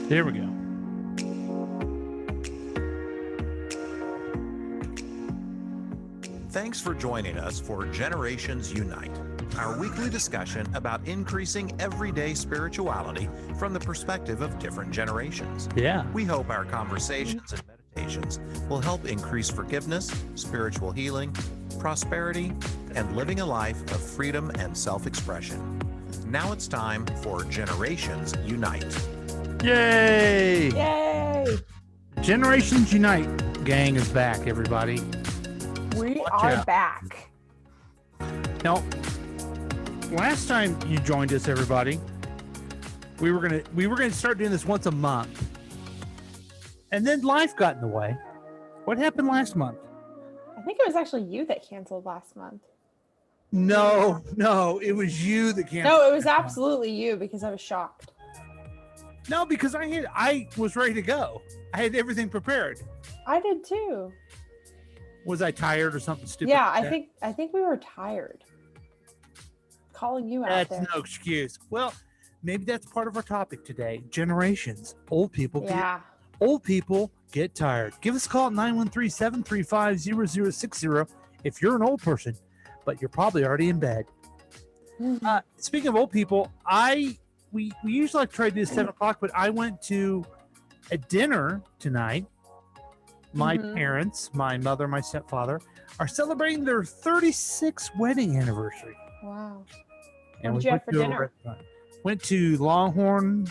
There we go. Thanks for joining us for Generations Unite, our weekly discussion about increasing everyday spirituality from the perspective of different generations. Yeah. We hope our conversations and meditations will help increase forgiveness, spiritual healing, prosperity, and living a life of freedom and self-expression. Now it's time for Generations Unite. Yay! Yay! Generations Unite gang is back, everybody. We Watch are out. back. Now, last time you joined us, everybody, we were gonna start doing this once a month, and then life got in the way. What happened last month? I think it was actually you that canceled last month. No, it was you that canceled. No, it was last month. absolutely you because I was shocked. No, because I was ready to go. I had everything prepared. I did too. Was I tired or something stupid? Yeah, like I that? think we were tired. Calling you out That's there. no excuse. Well, maybe that's part of our topic today. Generations. Old people get tired. Give us a call at 913-735-0060 if you're an old person, but you're probably already in bed. Speaking of old people, we usually like to try to do 7 o'clock, but I went to a dinner tonight. My parents, my mother, my stepfather, are celebrating their 36th wedding anniversary. Wow. And What did you have for to a dinner? restaurant. Went to Longhorn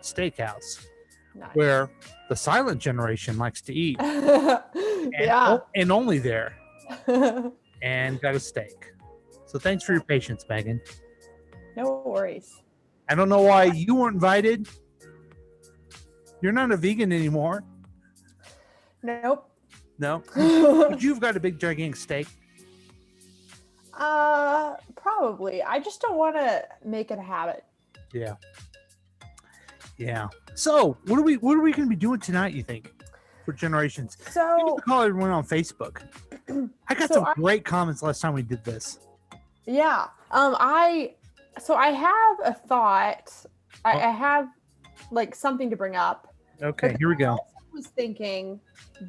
Steakhouse, Nice. where the silent generation likes to eat. Yeah. And only there. And got a steak. So thanks for your patience, Megan. No worries. I don't know why you weren't invited. You're not a vegan anymore. Nope. No. But you've got a big, gigantic steak. Probably. I just don't want to make it a habit. Yeah. Yeah. So what are we going to be doing tonight, you think, for Generations? So You need to call everyone on Facebook. I got some great comments last time we did this. Yeah. I have a thought. I have like something to bring up. Okay, here we go. I was thinking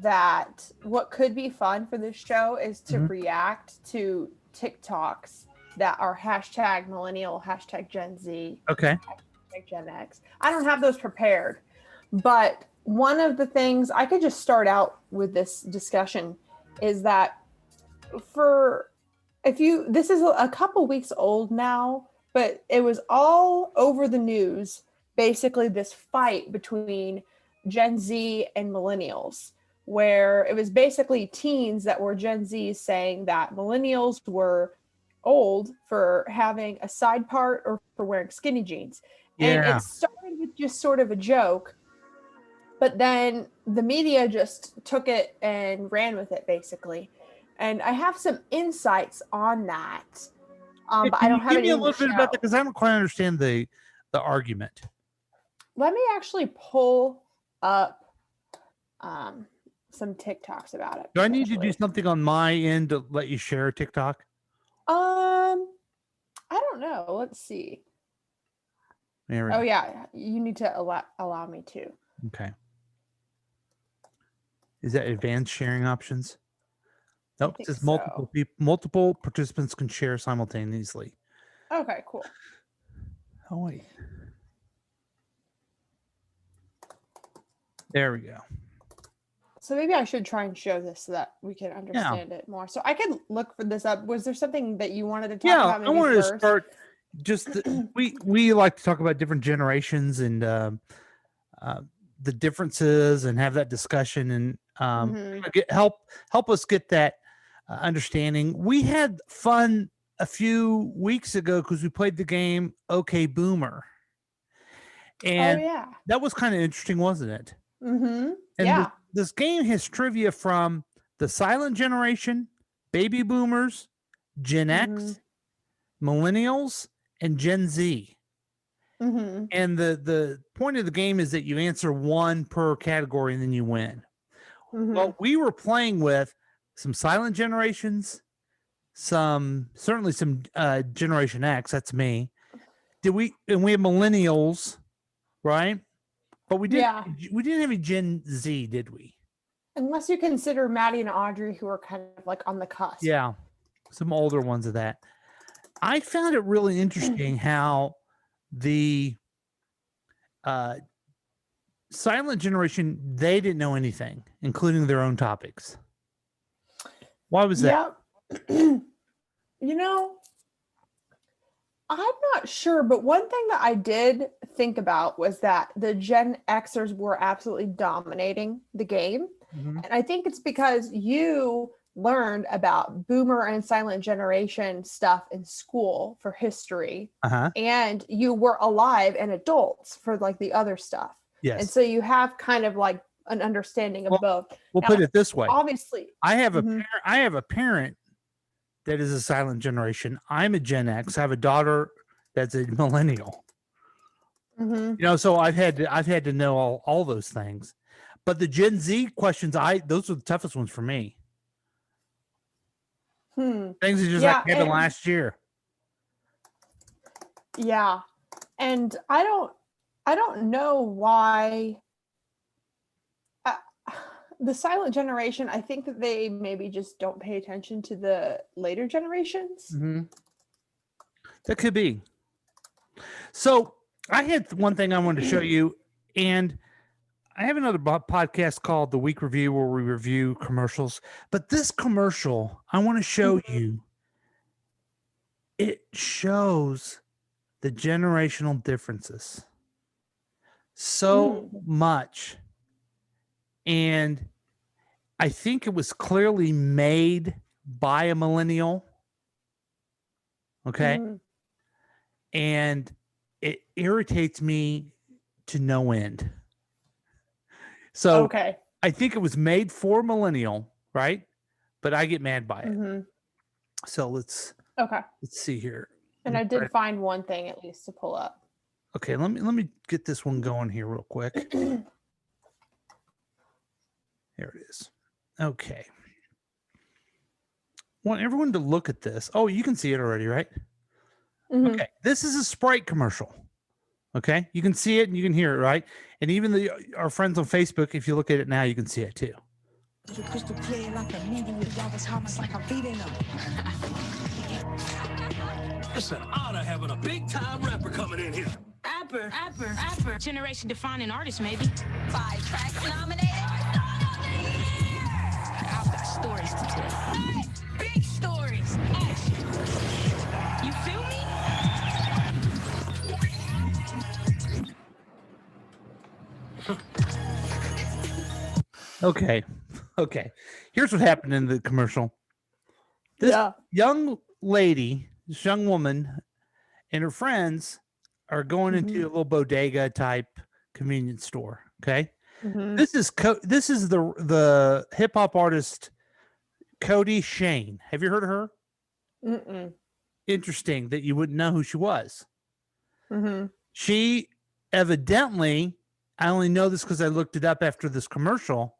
that what could be fun for this show is to react to TikToks that are hashtag millennial, hashtag Gen Z, Okay. hashtag Gen X. I don't have those prepared, but one of the things I could just start out with this discussion is that this is a couple weeks old now, but it was all over the news, basically this fight between Gen Z and millennials, where it was basically teens that were Gen Z saying that millennials were old for having a side part or for wearing skinny jeans. Yeah. And it started with just sort of a joke, but then the media just took it and ran with it, basically. And I have some insights on that, but I don't have Give any. me a little bit about that because I don't quite understand the argument. Let me actually pull up some TikToks about it. Do I need to do something on my end to let you share a TikTok? I don't know. Let's see. There we go. Oh yeah, you need to allow me to. Okay. Is that advanced sharing options? Nope. It says multiple participants can share simultaneously. Okay, cool. Oh wait. There we go. So maybe I should try and show this so that we can understand it more. So I could look for this up. Was there something that you wanted to talk about? Yeah, I wanted to start. We like to talk about different generations and the differences and have that discussion and help us get that understanding. We had fun a few weeks ago because we played the game OK Boomer, and that was kind of interesting, wasn't it? Mm-hmm. And yeah. this game has trivia from the silent generation, baby boomers, Gen X, millennials, and Gen Z. And the point of the game is that you answer one per category and then you win. Well, we were playing with some silent generations, certainly some Generation X. That's me. And we have millennials, right? But we didn't have any Gen Z, did we? Unless you consider Maddie and Audrey, who are kind of like on the cusp. Yeah, some older ones of that. I found it really interesting how the silent generation, they didn't know anything, including their own topics. Why was that? You know, I'm not sure, but one thing that I did think about was that the Gen Xers were absolutely dominating the game. And I think it's because you learned about boomer and silent generation stuff in school for history, and you were alive and adults for like the other stuff. Yes. And so you have kind of like an understanding of both. We'll put it this way. Obviously, I have a parent that is a silent generation. I'm a Gen X. I have a daughter that's a millennial. You know, so I've had to know all those things. But the Gen Z questions, those are the toughest ones for me. Things that just like happened last year. Yeah. And I don't know why the silent generation, I think that they maybe just don't pay attention to the later generations. That could be. So I had one thing I wanted to show you, and I have another podcast called The Week Review where we review commercials. But this commercial, I want to show you, it shows the generational differences so much. And I think it was clearly made by a millennial. Okay. And it irritates me to no end. So I think it was made for millennial, right? But I get mad by it. So let's see here. And I did find one thing at least to pull up. Okay, let me get this one going here real quick. Here it is. Okay. Want everyone to look at this. Oh, you can see it already, right? Okay. This is a Sprite commercial. Okay, you can see it and you can hear it, right? And even our friends on Facebook, if you look at it now, you can see it too. Crystal clear like a meeting with Dallas Thomas, like I'm feeding them. It's an honor having a big time rapper coming in here. Rapper, generation defining artist, maybe. 5 tracks nominated. I've got stories to tell. Big stories. You feel me? Okay. Here's what happened in the commercial. This young lady, this young woman, and her friends are going into a little bodega type convenience store. Okay. This is the hip hop artist Cody Shane. Have you heard of her? Interesting that you wouldn't know who she was. She evidently, I only know this because I looked it up after this commercial,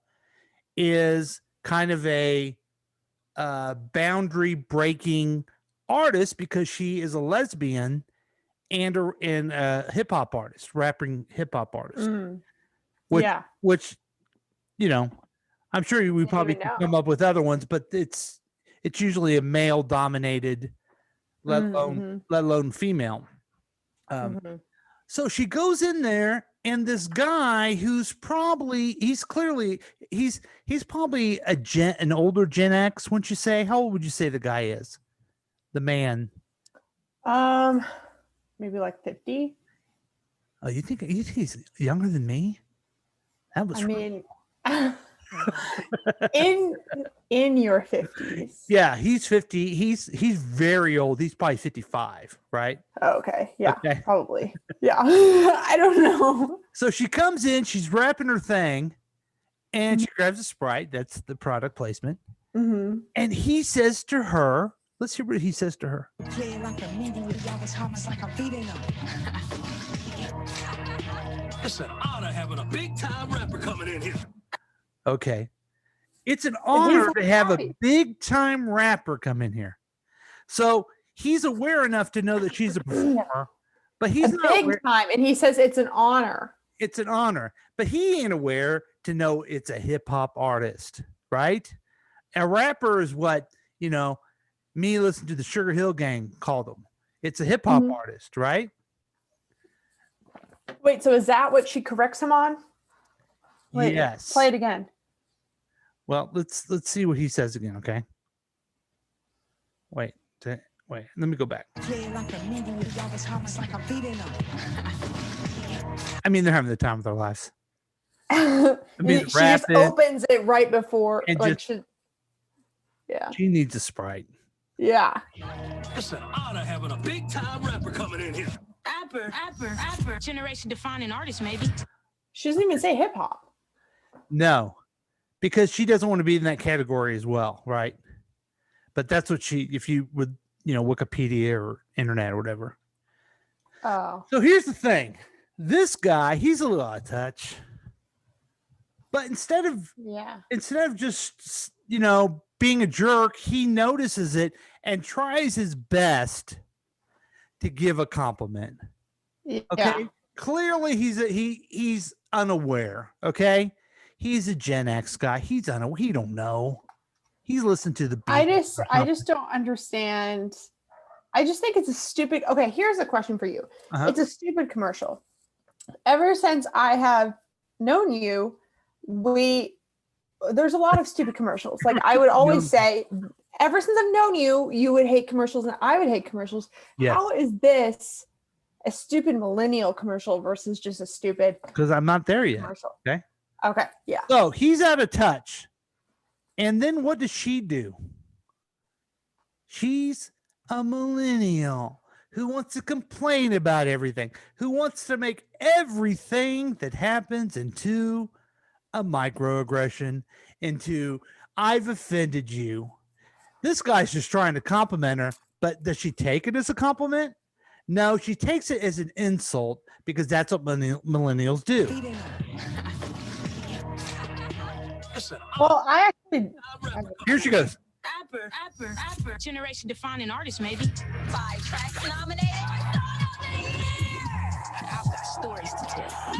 is kind of a boundary breaking artist because she is a lesbian and a hip hop artist, rapping hip hop artist. Which, you know, I'm sure we probably could come up with other ones, but it's usually a male dominated, let alone female. So she goes in there, and this guy who's probably he's probably an older Gen X, wouldn't you say? How old would you say the guy is? The man. Maybe like 50. Oh, you think he's younger than me? That was in your 50s. Yeah, he's 50. He's very old. He's probably 55, right? Okay. Yeah, probably. Yeah. I don't know. So she comes in, she's rapping her thing, and she grabs a Sprite. That's the product placement. Mm-hmm. And he says to her, let's hear what he says to her. Play like a meeting with y'all was harmless like I'm feeding them. It's an honor having a big time rapper coming in here. Okay. It's an honor to have a happy. big time rapper come in here. So he's aware enough to know that she's a performer, but he's A not big aware. time, and he says it's an honor. It's an honor, but he ain't aware to know it's a hip hop artist, right? A rapper is what, me listening to the Sugar Hill Gang called them. It's a hip hop artist, right? Wait, so is that what she corrects him on? Wait, Yes. Play it again. Well, let's see what he says again, okay? Wait, let me go back. Play like a meeting with y'all was harmless like I'm feeding them. I mean, they're having the time of their lives. She just opens it right before, and like, just- yeah, She needs a Sprite. yeah. It's an honor having a big time rapper coming in here. Rapper. Generation defining artist, maybe. She doesn't even say hip hop. No, because she doesn't want to be in that category as well, right? But that's what if you would, Wikipedia or internet or whatever. Oh, So here's the thing. This guy, he's a little out of touch. But instead of just, being a jerk, he notices it and tries his best to give a compliment. yeah. Okay. Clearly he's unaware. Okay. He's a Gen X guy. He don't know. He's listened to the beat. I just don't understand. I just think it's a stupid. Okay, here's a question for you. Uh-huh. It's a stupid commercial. Ever since I have known you, there's a lot of stupid commercials. Like I would always say, ever since I've known you, you would hate commercials and I would hate commercials. Yes. How is this a stupid millennial commercial versus just a stupid Because I'm not there yet. commercial? Okay. Okay. Yeah. So he's out of touch. And then what does she do? She's a millennial who wants to complain about everything, who wants to make everything that happens into a microaggression, into I've offended you. This guy's just trying to compliment her, but does she take it as a compliment? No, she takes it as an insult because that's what millennials do. Feeding them. It's an Well, I actually. Here she goes. Rapper. Generation defining artist, maybe. 5 tracks nominated. I've got stories to tell.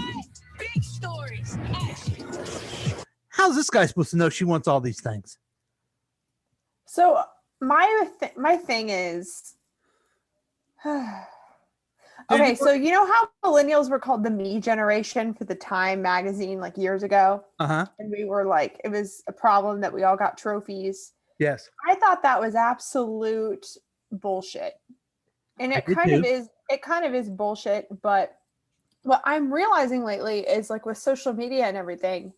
Big stories. Action. How's this guy supposed to know she wants all these things? So my thing is. Okay, so you know how millennials were called the me generation for the Time magazine like years ago? Uh-huh. And we were like, it was a problem that we all got trophies. Yes. I thought that was absolute bullshit. And it kind of is bullshit, but what I'm realizing lately is like with social media and everything,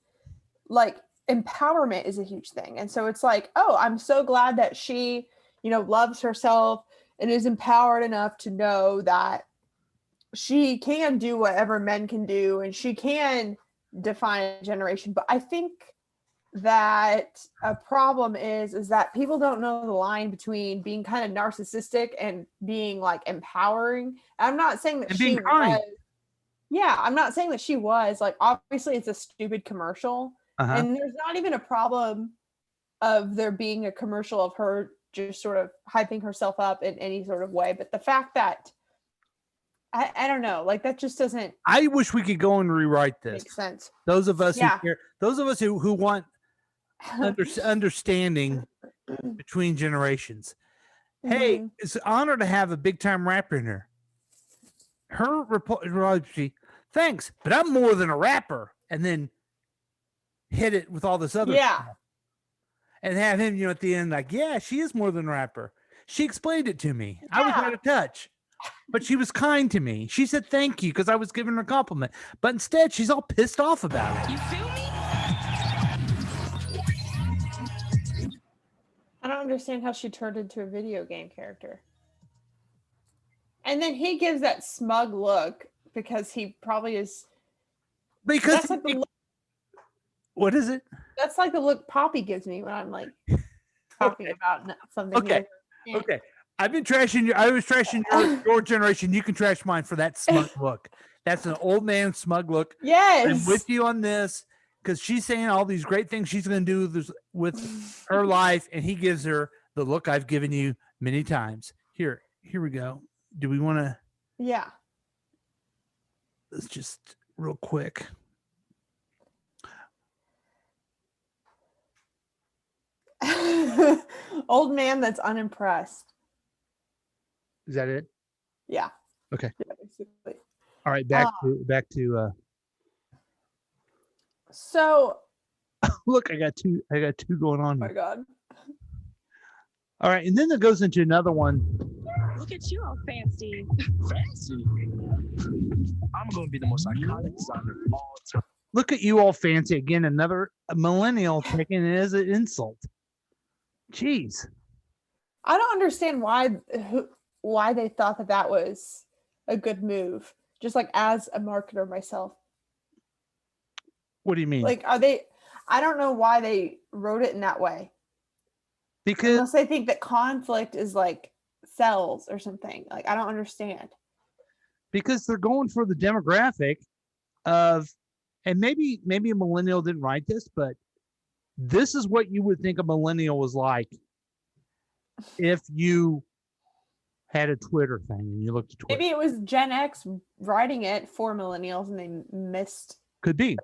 like empowerment is a huge thing. And so it's like, oh, I'm so glad that she, loves herself and is empowered enough to know that she can do whatever men can do and she can define a generation. But I think that a problem is that people don't know the line between being kind of narcissistic and being like empowering. I'm not saying that she was. Yeah, I'm not saying that she was. Like, obviously it's a stupid commercial. Uh-huh. And there's not even a problem of there being a commercial of her just sort of hyping herself up in any sort of way. But the fact that I don't know, like that just doesn't I wish we could go and rewrite this. make sense. Those of us Yeah. who care, those of us who want understanding between generations. Hey, Mhm. it's an honor to have a big time rapper in her. Her reply, thanks, but I'm more than a rapper. And then hit it with all this other Yeah. stuff. And have him, at the end, like, yeah, she is more than a rapper. She explained it to me. I was Yeah. out of touch. But she was kind to me. She said thank you because I was giving her a compliment. But instead, she's all pissed off about it. You feel me? I don't understand how she turned into a video game character. And then he gives that smug look because he probably is. Because That's like the look. What is it? That's like the look Poppy gives me when I'm like talking about something. Okay. Okay. I was trashing your generation. You can trash mine for that smug look. That's an old man smug look. Yes. I'm with you on this because she's saying all these great things she's going to do with her life, and he gives her the look I've given you many times. Here we go. Do we want to? Yeah. Let's just real quick. Old man that's unimpressed. Is that it? Yeah. Okay. Yeah, basically. All right, back to So look, I got two going on oh my here. God. All right, and then it goes into another one. Look at you all fancy. Fancy. I'm gonna be the most iconic designer of all time. Look at you all fancy. Again, another millennial taking it as an insult. Jeez. I don't understand why they thought that was a good move. Just like as a marketer myself. What do you mean? Like, I don't know why they wrote it in that way. Because Unless they think that conflict is like sells or something. Like, I don't understand. Because they're going for the demographic of, and maybe a millennial didn't write this, but this is what you would think a millennial was like if you had a Twitter thing and you looked at Twitter. Maybe it was Gen X writing it for millennials and they missed. Could be.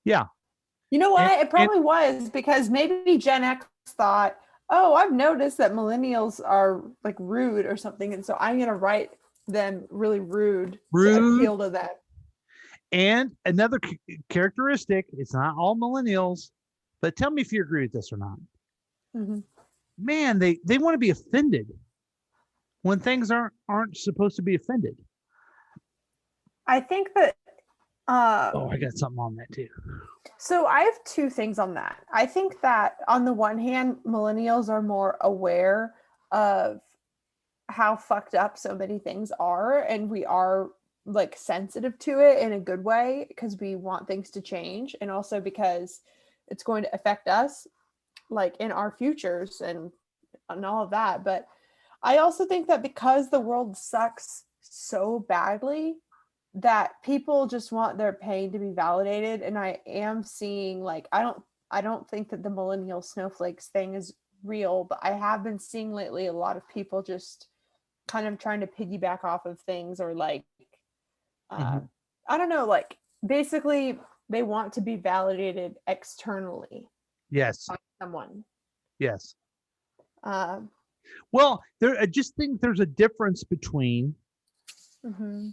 Yeah. You know what? It probably was because maybe Gen X thought, oh, I've noticed that millennials are like rude or something. And so I'm going to write them really rude to appeal to them. And another characteristic, it's not all millennials, but tell me if you agree with this or not. Mm-hmm. Man, they want to be offended when things aren't supposed to be offended. I think that oh, I got something on that too. So I have two things on that. I think that on the one hand, millennials are more aware of how fucked up so many things are, and we are like sensitive to it in a good way because we want things to change, and also because it's going to affect us like in our futures and all of that. But I also think that because the world sucks so badly, that people just want their pain to be validated. And I am seeing like, I don't think that the millennial snowflakes thing is real, but I have been seeing lately a lot of people just kind of trying to piggyback off of things, or like, I don't know, like basically they want to be validated externally. Yes. By someone. Yes. Well, I just think there's a difference between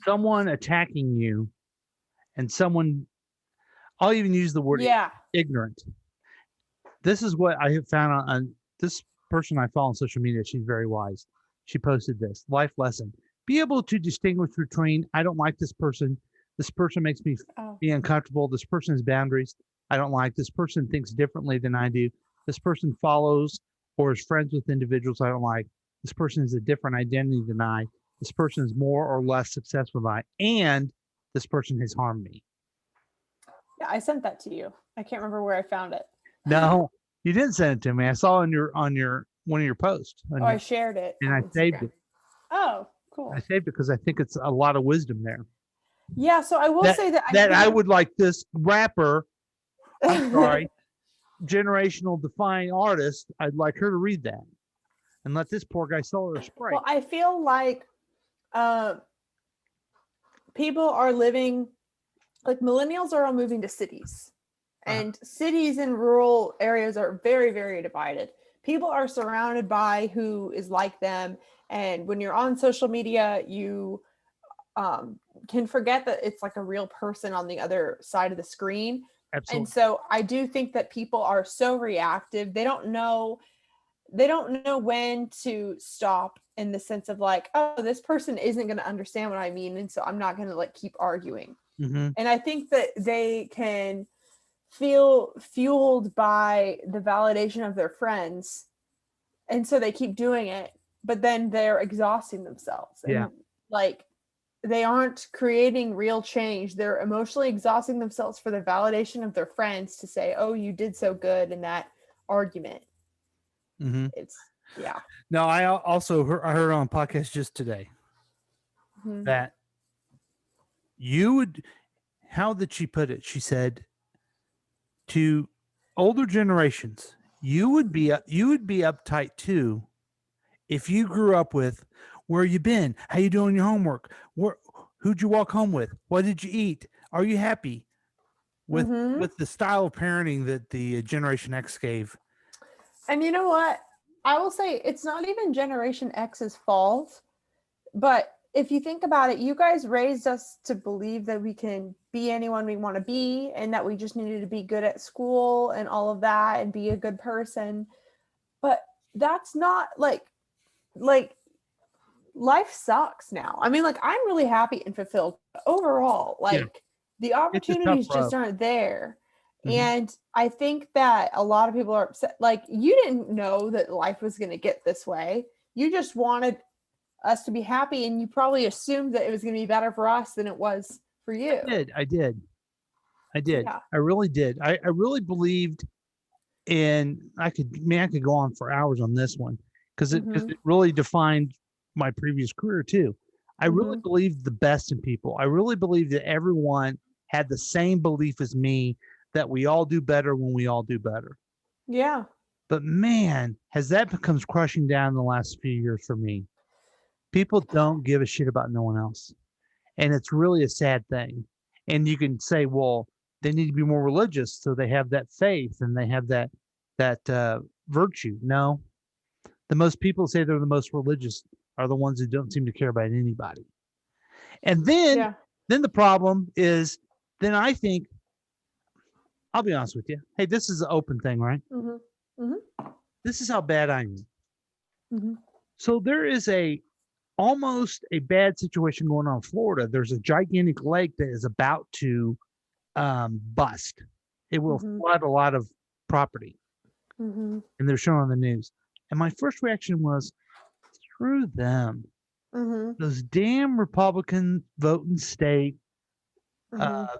someone attacking you and someone, I'll even use the word ignorant. This is what I have found on this person I follow on social media. She's very wise. She posted this life lesson: be able to distinguish between, I don't like this person makes me be uncomfortable, this person has boundaries, I don't like this person, thinks differently than I do, this person follows or is friends with individuals I don't like, this person has a different identity than I, this person is more or less successful than I, and this person has harmed me. Yeah, I sent that to you. I can't remember where I found it. No, you didn't send it to me. I saw on your one of your posts. I shared it. And I saved it. Oh, cool. I saved it because I think it's a lot of wisdom there. Yeah, so I will say that I would like this rapper, I'm sorry, generational defying artist, I'd like her to read that and let this poor guy sell her a Sprite. Well, I feel like people are living, like millennials are all moving to cities, and cities and rural areas are very, very divided. People are surrounded by who is like them, and when you're on social media, you can forget that it's like a real person on the other side of the screen. Absolutely. And so I do think that people are so reactive. They don't know when to stop, in the sense of like, oh, this person isn't going to understand what I mean, and so I'm not going to like keep arguing. And I think that they can feel fueled by the validation of their friends, and so they keep doing it, but then they're exhausting themselves. And like they aren't creating real change. They're emotionally exhausting themselves for the validation of their friends to say, "Oh, you did so good in that argument." Mm-hmm. It's yeah. No, I heard on a podcast just today Mhm. that you would, how did she put it? She said to older generations, you would be uptight too if you grew up with, where you been? How you doing your homework? Who'd you walk home with? What did you eat? Are you happy with Mhm. with the style of parenting that the Generation X gave? And you know what? I will say it's not even Generation X's fault, but if you think about it, you guys raised us to believe that we can be anyone we want to be and that we just needed to be good at school and all of that and be a good person. But that's not like life sucks now. I mean, like I'm really happy and fulfilled overall. Yeah. Like the It's a tough opportunities just road. aren't there. Mhm. And I think that a lot of people are upset. Like you didn't know that life was going to get this way. You just wanted us to be happy, and you probably assumed that it was going to be better for us than it was for you. I did. Yeah. I really did. I really believed in, I could go on for hours on this one because Mhm. it really defined my previous career too. I really Mhm. believed the best in people. I really believed that everyone had the same belief as me, that we all do better when we all do better. Yeah. But man, has that becomes crushing down in the last few years for me. People don't give a shit about no one else. And it's really a sad thing. And you can say, well, they need to be more religious so they have that faith and they have that virtue. No, the most people say they're the most religious are the ones who don't seem to care about anybody. And Yeah. then the problem is, then I think, I'll be honest with you. Hey, this is an open thing, right? Mhm. Mhm. This is how bad I am. Mhm. So there is almost a bad situation going on in Florida. There's a gigantic lake that is about to bust. It will Mhm. flood a lot of property, Mhm. and they're showing on the news. And my first reaction was, screw them. Mhm. Those damn Republican voting state Mhm. uh,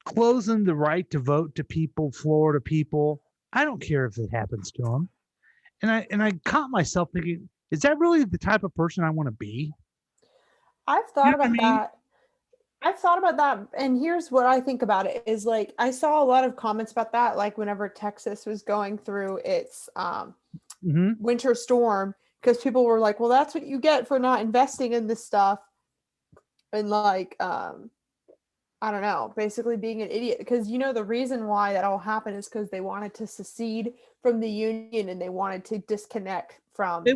closing the right to vote to people, Florida people. I don't care if it happens to them. And I caught myself thinking, is that really the type of person I want to be? I've You thought know what I about mean? that. I've thought about that, and here's what I think about it is like I saw a lot of comments about that, like whenever Texas was going through its Mm-hmm. winter storm, because people were like, well, that's what you get for not investing in this stuff, and like I don't know, basically being an idiot. Because you know the reason why that all happened is because they wanted to secede from the union and they wanted to disconnect from power. They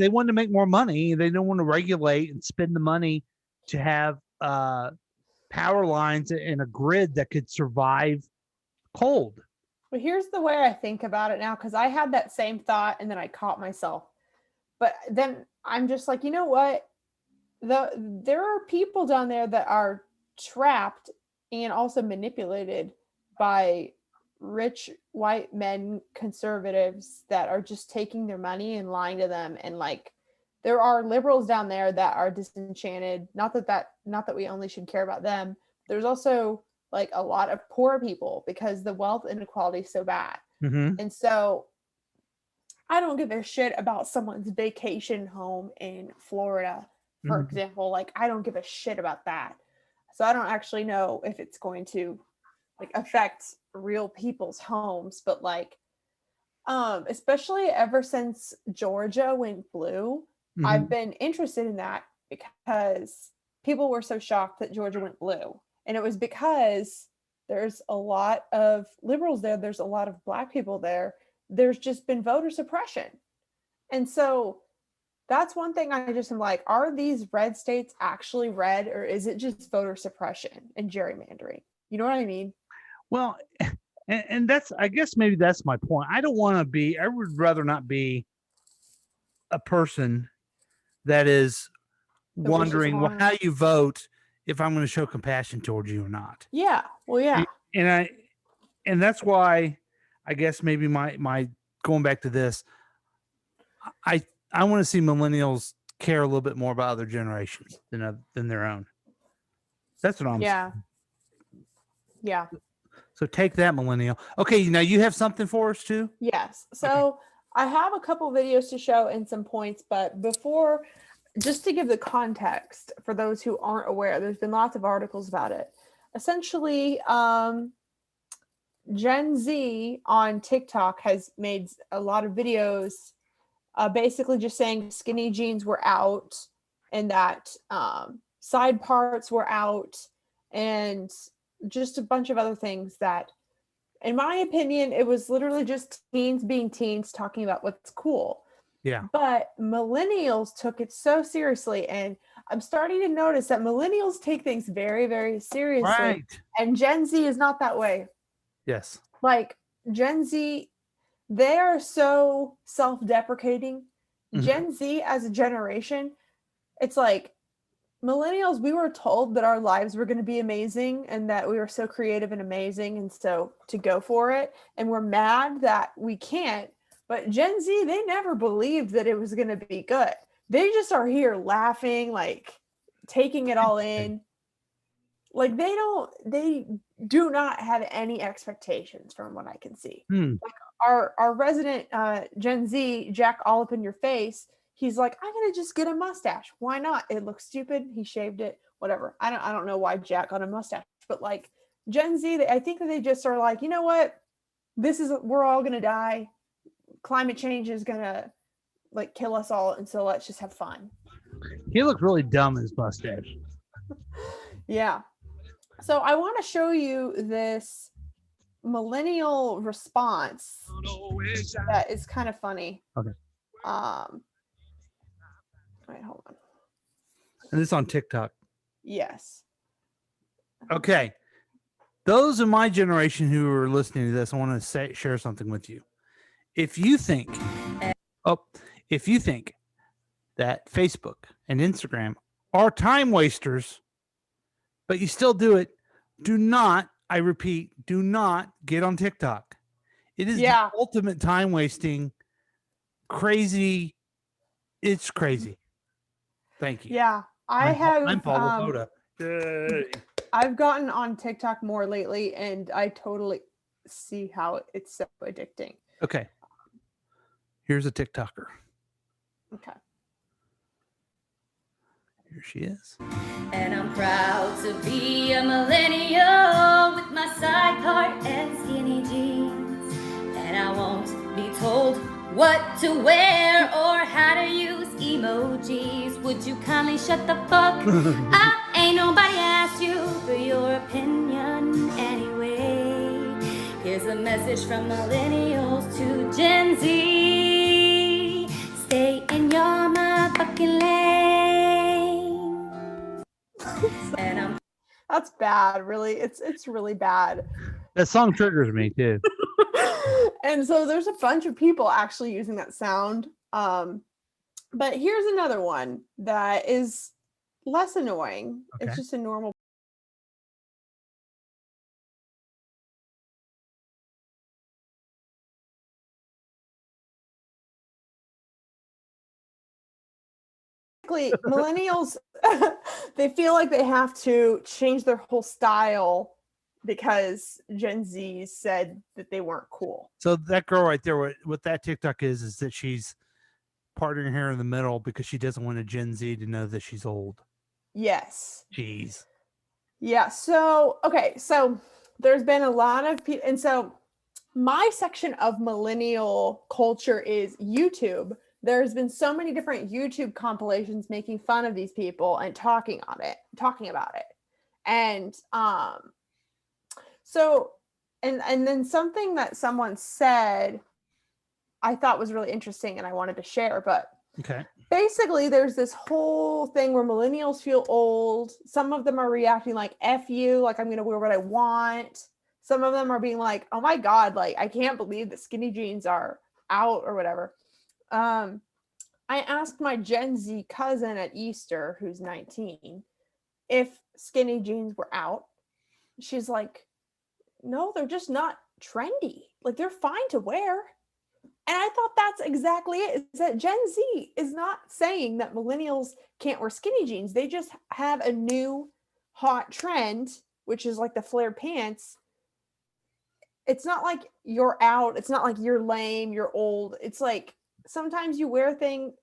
wanted to make more money. They don't want to regulate and spend the money to have power lines and a grid that could survive cold. But here's the way I think about it now, because I had that same thought and then I caught myself. But then I'm just like, you know what? There are people down there that are trapped and also manipulated by rich white men conservatives that are just taking their money and lying to them, and like there are liberals down there that are disenchanted, not that we only should care about them. There's also like a lot of poor people because the wealth inequality is so bad. Mm-hmm. And so I don't give a shit about someone's vacation home in Florida, for Mm-hmm. example. Like, I don't give a shit about that. So I don't actually know if it's going to like affect real people's homes, but like, especially ever since Georgia went blue, I've Mm-hmm. been interested in that because people were so shocked that Georgia went blue. And it was because there's a lot of liberals there, there's a lot of black people there. There's just been voter suppression. And so that's one thing I just am like, are these red states actually red, or is it just voter suppression and gerrymandering? You know what I mean? Well, and that's, I guess maybe that's my point. I don't want to be, I would rather not be a person that is That wishes wondering, well, harm. how you vote if I'm going to show compassion towards you or not. Yeah. Well, yeah. And and that's why I guess maybe my going back to this, I I want to see millennials care a little bit more about other generations than their own. That's what I'm saying. Yeah. So take that, millennial. Okay, now you have something for us too? Yes. So I have a couple videos to show and some points, but before, just to give the context for those who aren't aware, there's been lots of articles about it. Essentially, Gen Z on TikTok has made a lot of videos basically just saying skinny jeans were out and that side parts were out and just a bunch of other things that, in my opinion, it was literally just teens being teens talking about what's cool. Yeah. But millennials took it so seriously. And I'm starting to notice that millennials take things very, very seriously. Right. And Gen Z is not that way. Yes. Like Gen Z, they are so self-deprecating. Gen Z as a generation, it's like millennials, we were told that our lives were going to be amazing and that we were so creative and amazing and so to go for it. And we're mad that we can't. But Gen Z, they never believed that it was going to be good. They just are here laughing, like taking it all in. Like they do not have any expectations from what I can see. Like our resident Gen Z, Jack all up in your face, he's like, I'm gonna just get a mustache. Why not? It looks stupid. He shaved it, whatever. I don't know why Jack got a mustache, but like Gen Z, I think that they just are like, you know what? We're all gonna die. Climate change is gonna like kill us all, and so let's just have fun. He looked really dumb in his mustache. Yeah. So I want to show you this millennial response that is kind of funny. Okay. Wait, hold on. And this is on TikTok. Yes. Okay. Those of my generation who are listening to this, I want to share something with you. If you think that Facebook and Instagram are time wasters, but you still do it, do not, I repeat, do not get on TikTok. It is the ultimate time wasting, crazy. It's crazy. Thank you. Yeah. I'm Paul Lakota. I've gotten on TikTok more lately and I totally see how it's so addicting. Okay. Here's a TikToker. Okay. Here she is. And I'm proud to be a millennial with my side part and skinny jeans. And I won't be told what to wear or how to use emojis. Would you kindly shut the fuck up? Ain't nobody asked you for your opinion anyway. Here's a message from millennials to Gen Z. Stay in your motherfucking lane. And that's bad, really. It's really bad. That song triggers me too. And so there's a bunch of people actually using that sound. But here's another one that is less annoying. Okay. It's just a normal. Millennials, they feel like they have to change their whole style because Gen Z said that they weren't cool. So that girl right there, what that TikTok is that she's parting her hair in the middle because she doesn't want a Gen Z to know that she's old. Yes. Jeez. Yeah. So, okay. So there's been a lot of people. And so my section of millennial culture is YouTube. There's been so many different YouTube compilations making fun of these people and talking about it. And, so, and then something that someone said I thought was really interesting and I wanted to share, but okay. Basically there's this whole thing where millennials feel old. Some of them are reacting like F you, like I'm going to wear what I want. Some of them are being like, oh my God, like I can't believe that skinny jeans are out or whatever. I asked my Gen Z cousin at Easter, who's 19, if skinny jeans were out. She's like, no, they're just not trendy. Like they're fine to wear. And I thought that's exactly it. Is that Gen Z is not saying that millennials can't wear skinny jeans. They just have a new hot trend, which is like the flared pants. It's not like you're out. It's not like you're lame, you're old. It's like sometimes you wear things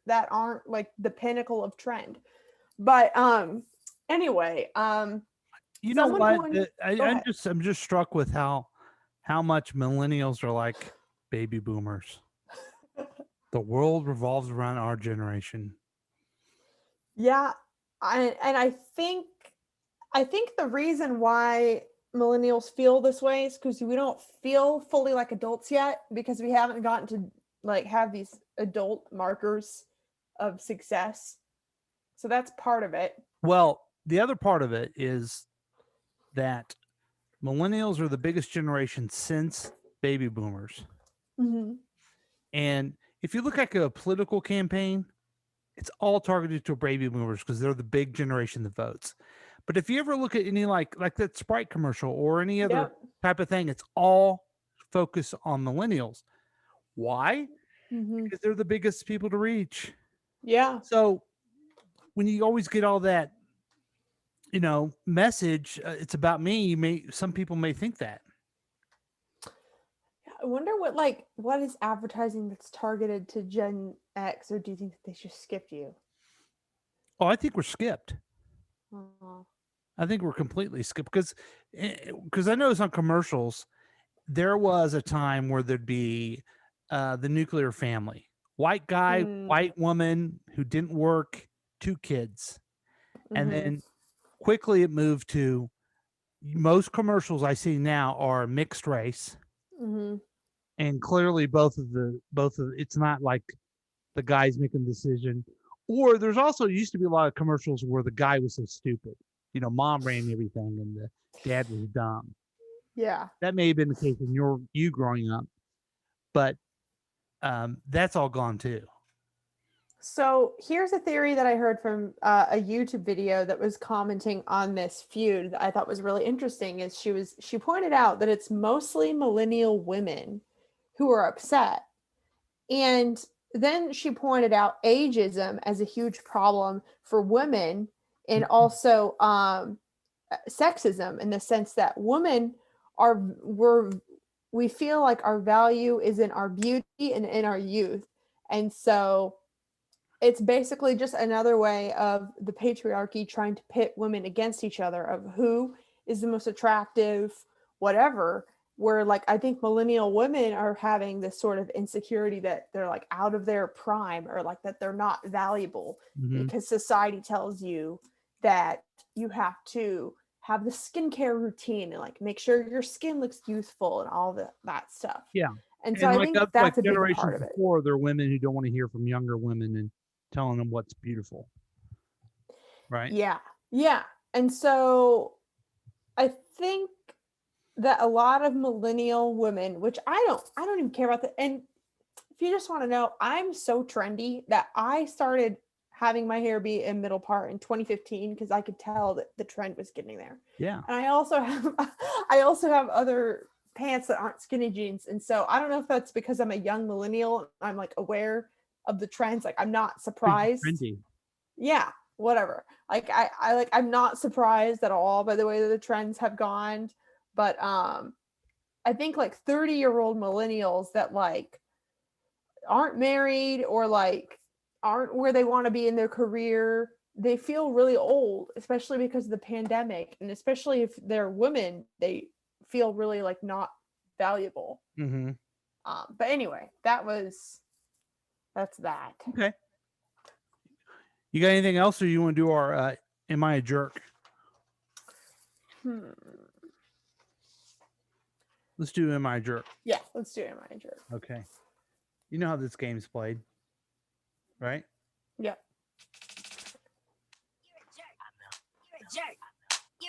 that aren't like the pinnacle of trend. But anyway, you know what? Go ahead. I'm just struck with how much millennials are like baby boomers. The world revolves around our generation. Yeah, I think the reason why millennials feel this way is because we don't feel fully like adults yet, because we haven't gotten to like have these adult markers of success. So that's part of it. Well, the other part of it is that millennials are the biggest generation since baby boomers. Mm-hmm. And if you look at a political campaign, it's all targeted to baby boomers because they're the big generation that votes. But if you ever look at any like that Sprite commercial or any other type of thing, it's all focused on millennials. Why? Mm-hmm. Because they're the biggest people to reach. Yeah. So when you always get all that, message, it's about me. Some people may think that. I wonder what is advertising that's targeted to Gen X, or do you think that they just skipped you? Oh, I think we're skipped. Oh. I think we're completely skipped because I noticed on commercials there was a time where there'd be the nuclear family, white guy, white woman who didn't work, 2 kids, and then quickly it moved to most commercials I see now are mixed race. Mm-hmm. And clearly both of it's not like the guy's making the decision. Or there's also used to be a lot of commercials where the guy was so stupid. Mom ran everything and the dad was dumb. Yeah. That may have been the case in you growing up. But that's all gone too. So here's a theory that I heard from a YouTube video that was commenting on this feud that I thought was really interesting. Is she pointed out that it's mostly millennial women who are upset. And then she pointed out ageism as a huge problem for women, and also sexism, in the sense that women we feel like our value is in our beauty and in our youth. And so it's basically just another way of the patriarchy trying to pit women against each other of who is the most attractive, whatever. Where I think millennial women are having this sort of insecurity that they're like out of their prime, or like that they're not valuable because society tells you that you have to have the skincare routine and make sure your skin looks youthful and all that stuff. Yeah. And so I think that's a big part of it. Before, there are women who don't want to hear from younger women and telling them what's beautiful. Right? Yeah. Yeah. And so I think that a lot of millennial women, which I don't even care about that. And if you just want to know, I'm so trendy that I started having my hair be in middle part in 2015 because I could tell that the trend was getting there. Yeah. And I also have other pants that aren't skinny jeans. And so I don't know if that's because I'm a young millennial. I'm aware of the trends. I'm not surprised. Trendy. Yeah, whatever. I'm not surprised at all by the way that the trends have gone. But I think 30-year-old millennials that aren't married or aren't where they want to be in their career, they feel really old, especially because of the pandemic, and especially if they're women, they feel really not valuable. Mm-hmm. But anyway, that's that. Okay. You got anything else, or you want to do our Am I a Jerk? Let's do Am I a Jerk? Yeah, let's do Am I a Jerk? Okay. You know how this game's played, right? Yeah.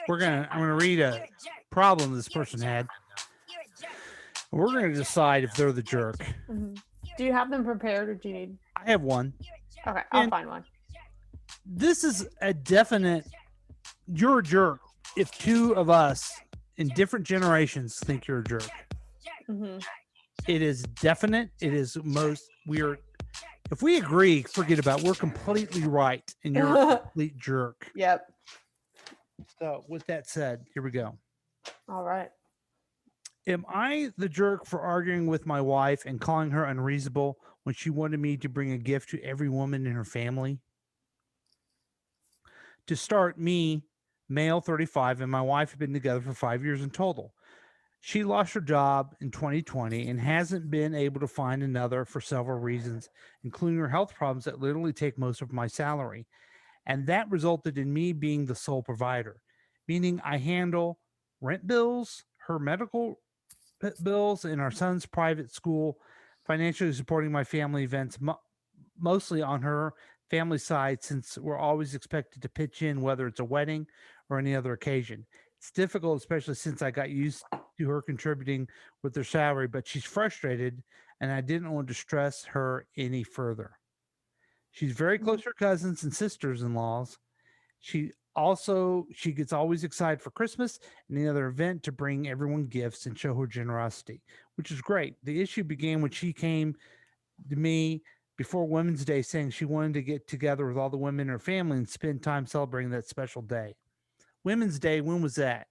I'm gonna read a problem this person had. We're gonna decide if they're the jerk. Mm-hmm. Do you have them prepared, or do you need? I have one. Okay, I'll find one. This is a definite. You're a jerk if 2 of us in different generations think you're a jerk. Mm-hmm. It is definite. It is if we agree, forget about it. We're completely right and you're a complete jerk. Yep. So with that said, here we go. All right. Am I the jerk for arguing with my wife and calling her unreasonable when she wanted me to bring a gift to every woman in her family? To start, me, male 35, and my wife have been together for 5 years in total. She lost her job in 2020 and hasn't been able to find another for several reasons, including her health problems that literally take most of my salary. And that resulted in me being the sole provider, meaning I handle rent bills, her medical bills, and our son's private school, financially supporting my family events, mostly on her family side, since we're always expected to pitch in, whether it's a wedding or any other occasion. It's difficult, especially since I got used to her contributing with her salary, but she's frustrated, and I didn't want to stress her any further. She's very close to her cousins and sisters-in-laws. She gets always excited for Christmas and any other event to bring everyone gifts and show her generosity, which is great. The issue began when she came to me before Women's Day saying she wanted to get together with all the women in her family and spend time celebrating that special day. Women's Day, when was that?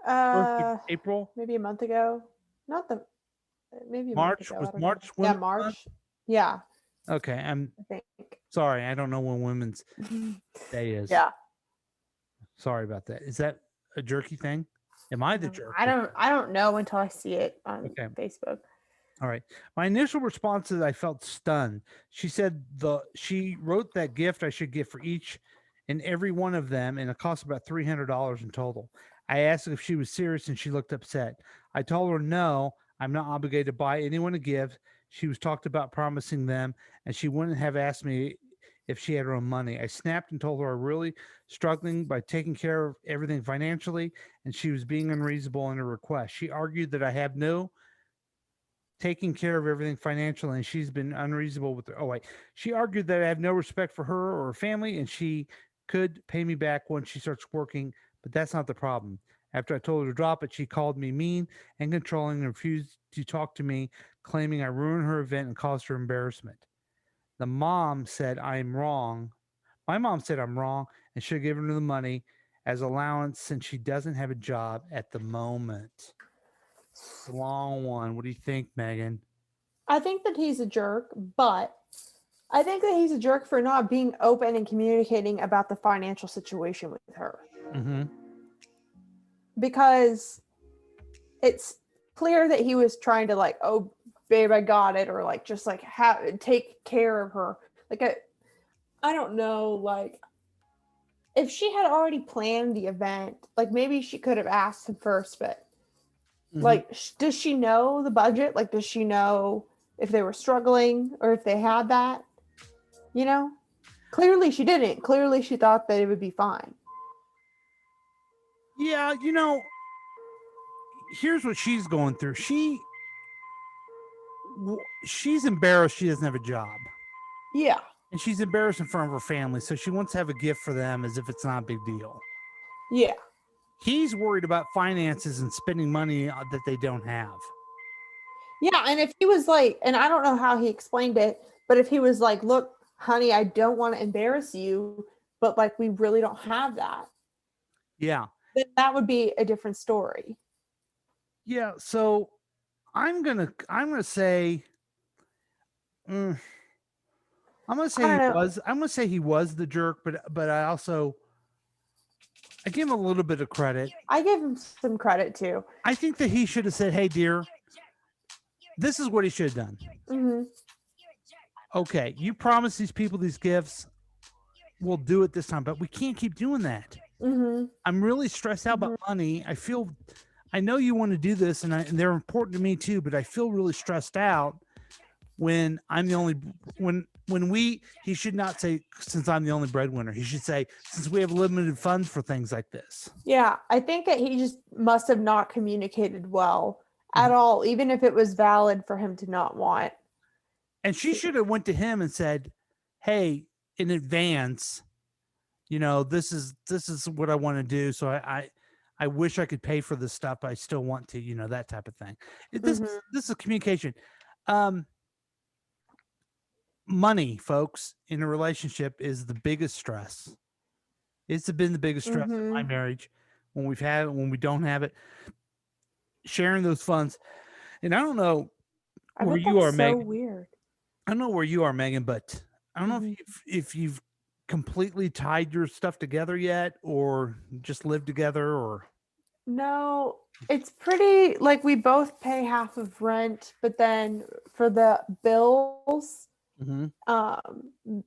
April? Maybe a month ago. Not the maybe a March? month ago. Was I don't March know. Women's Yeah, March. Month? Yeah, Okay, I'm I think. sorry. I don't know when Women's Day is. Yeah. Sorry about that. Is that a jerky thing? Am I the jerk? I don't know until I see it on Facebook. All right. My initial response is I felt stunned. She said she wrote that gift I should get for each and every one of them, and it cost about $300 in total. I asked if she was serious, and she looked upset. I told her no, I'm not obligated to buy anyone a gift. She was talked about promising them, and she wouldn't have asked me if she had her own money. I snapped and told her I'm really struggling by taking care of everything financially, and she was being unreasonable in her request. She argued that I have no taking care of everything financially, and she's been unreasonable with her. Oh, wait. She argued that I have no respect for her or her family, and she could pay me back when she starts working, but that's not the problem. After I told her to drop it, she called me mean and controlling and refused to talk to me, claiming I ruined her event and caused her embarrassment. The mom said I'm wrong. My mom said I'm wrong and should have given her the money as allowance since she doesn't have a job at the moment. It's a long one. What do you think, Megan? I think that he's a jerk, but I think that he's a jerk for not being open and communicating about the financial situation with her. Mm-hmm. Because it's clear that he was trying to like, oh, babe, I got it, or like just like take care of her. Like I don't know, like if she had already planned the event, like maybe she could have asked him first, but like, does she know the budget? Like, does she know if they were struggling or if they had that? You know, clearly she didn't. Clearly she thought that it would be fine. Yeah, here's what she's going through. She's embarrassed she doesn't have a job. Yeah. And she's embarrassed in front of her family, so she wants to have a gift for them as if it's not a big deal. Yeah. He's worried about finances and spending money that they don't have. Yeah, and if he was like, and I don't know how he explained it, but if he was like, look, honey, I don't want to embarrass you, but like we really don't have that. Yeah. Then that would be a different story. Yeah, so I'm gonna say I'm gonna say he was the jerk, but I give him a little bit of credit. I give him some credit too. I think that he should have said, hey dear, this is what he should have done. Mm-hmm. Okay, you promised these people these gifts, we'll do it this time, but we can't keep doing that. Mm-hmm. I'm really stressed out about money. I know you want to do this, and they're important to me too, but I feel really stressed out when I'm the only he should not say, since I'm the only breadwinner. He should say, since we have limited funds for things like this. Yeah, I think that he just must have not communicated well at all, even if it was valid for him to not want. And she should have went to him and said, hey, in advance, this is what I want to do. So I wish I could pay for this stuff, but I still want to, that type of thing. This is communication. Money, folks, in a relationship is the biggest stress. It's been the biggest stress in my marriage when we've had it, when we don't have it. Sharing those funds. And I don't know where you are, so Megan. weird. I don't know where you are, Megan, but I don't know if you've completely tied your stuff together yet, or just live together, or No, it's pretty like we both pay half of rent, but then for the bills,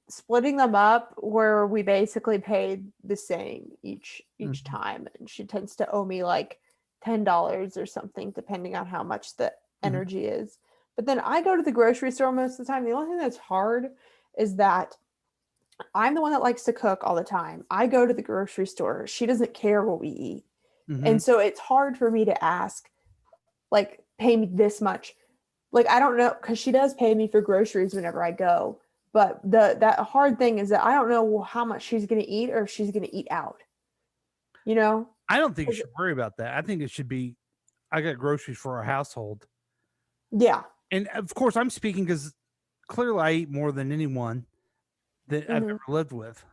splitting them up where we basically paid the same each time, and she tends to owe me like $10 or something depending on how much the energy is. But then I go to the grocery store most of the time. The only thing that's hard is that I'm the one that likes to cook all the time. I go to the grocery store. She doesn't care what we eat. And so it's hard for me to ask, like, pay me this much. Like, I don't know, because she does pay me for groceries whenever I go. But that hard thing is that I don't know how much she's going to eat or if she's going to eat out. I don't think you should worry about that. I think it should be, I got groceries for our household. Yeah. And of course, I'm speaking because clearly I eat more than anyone that I've ever lived with.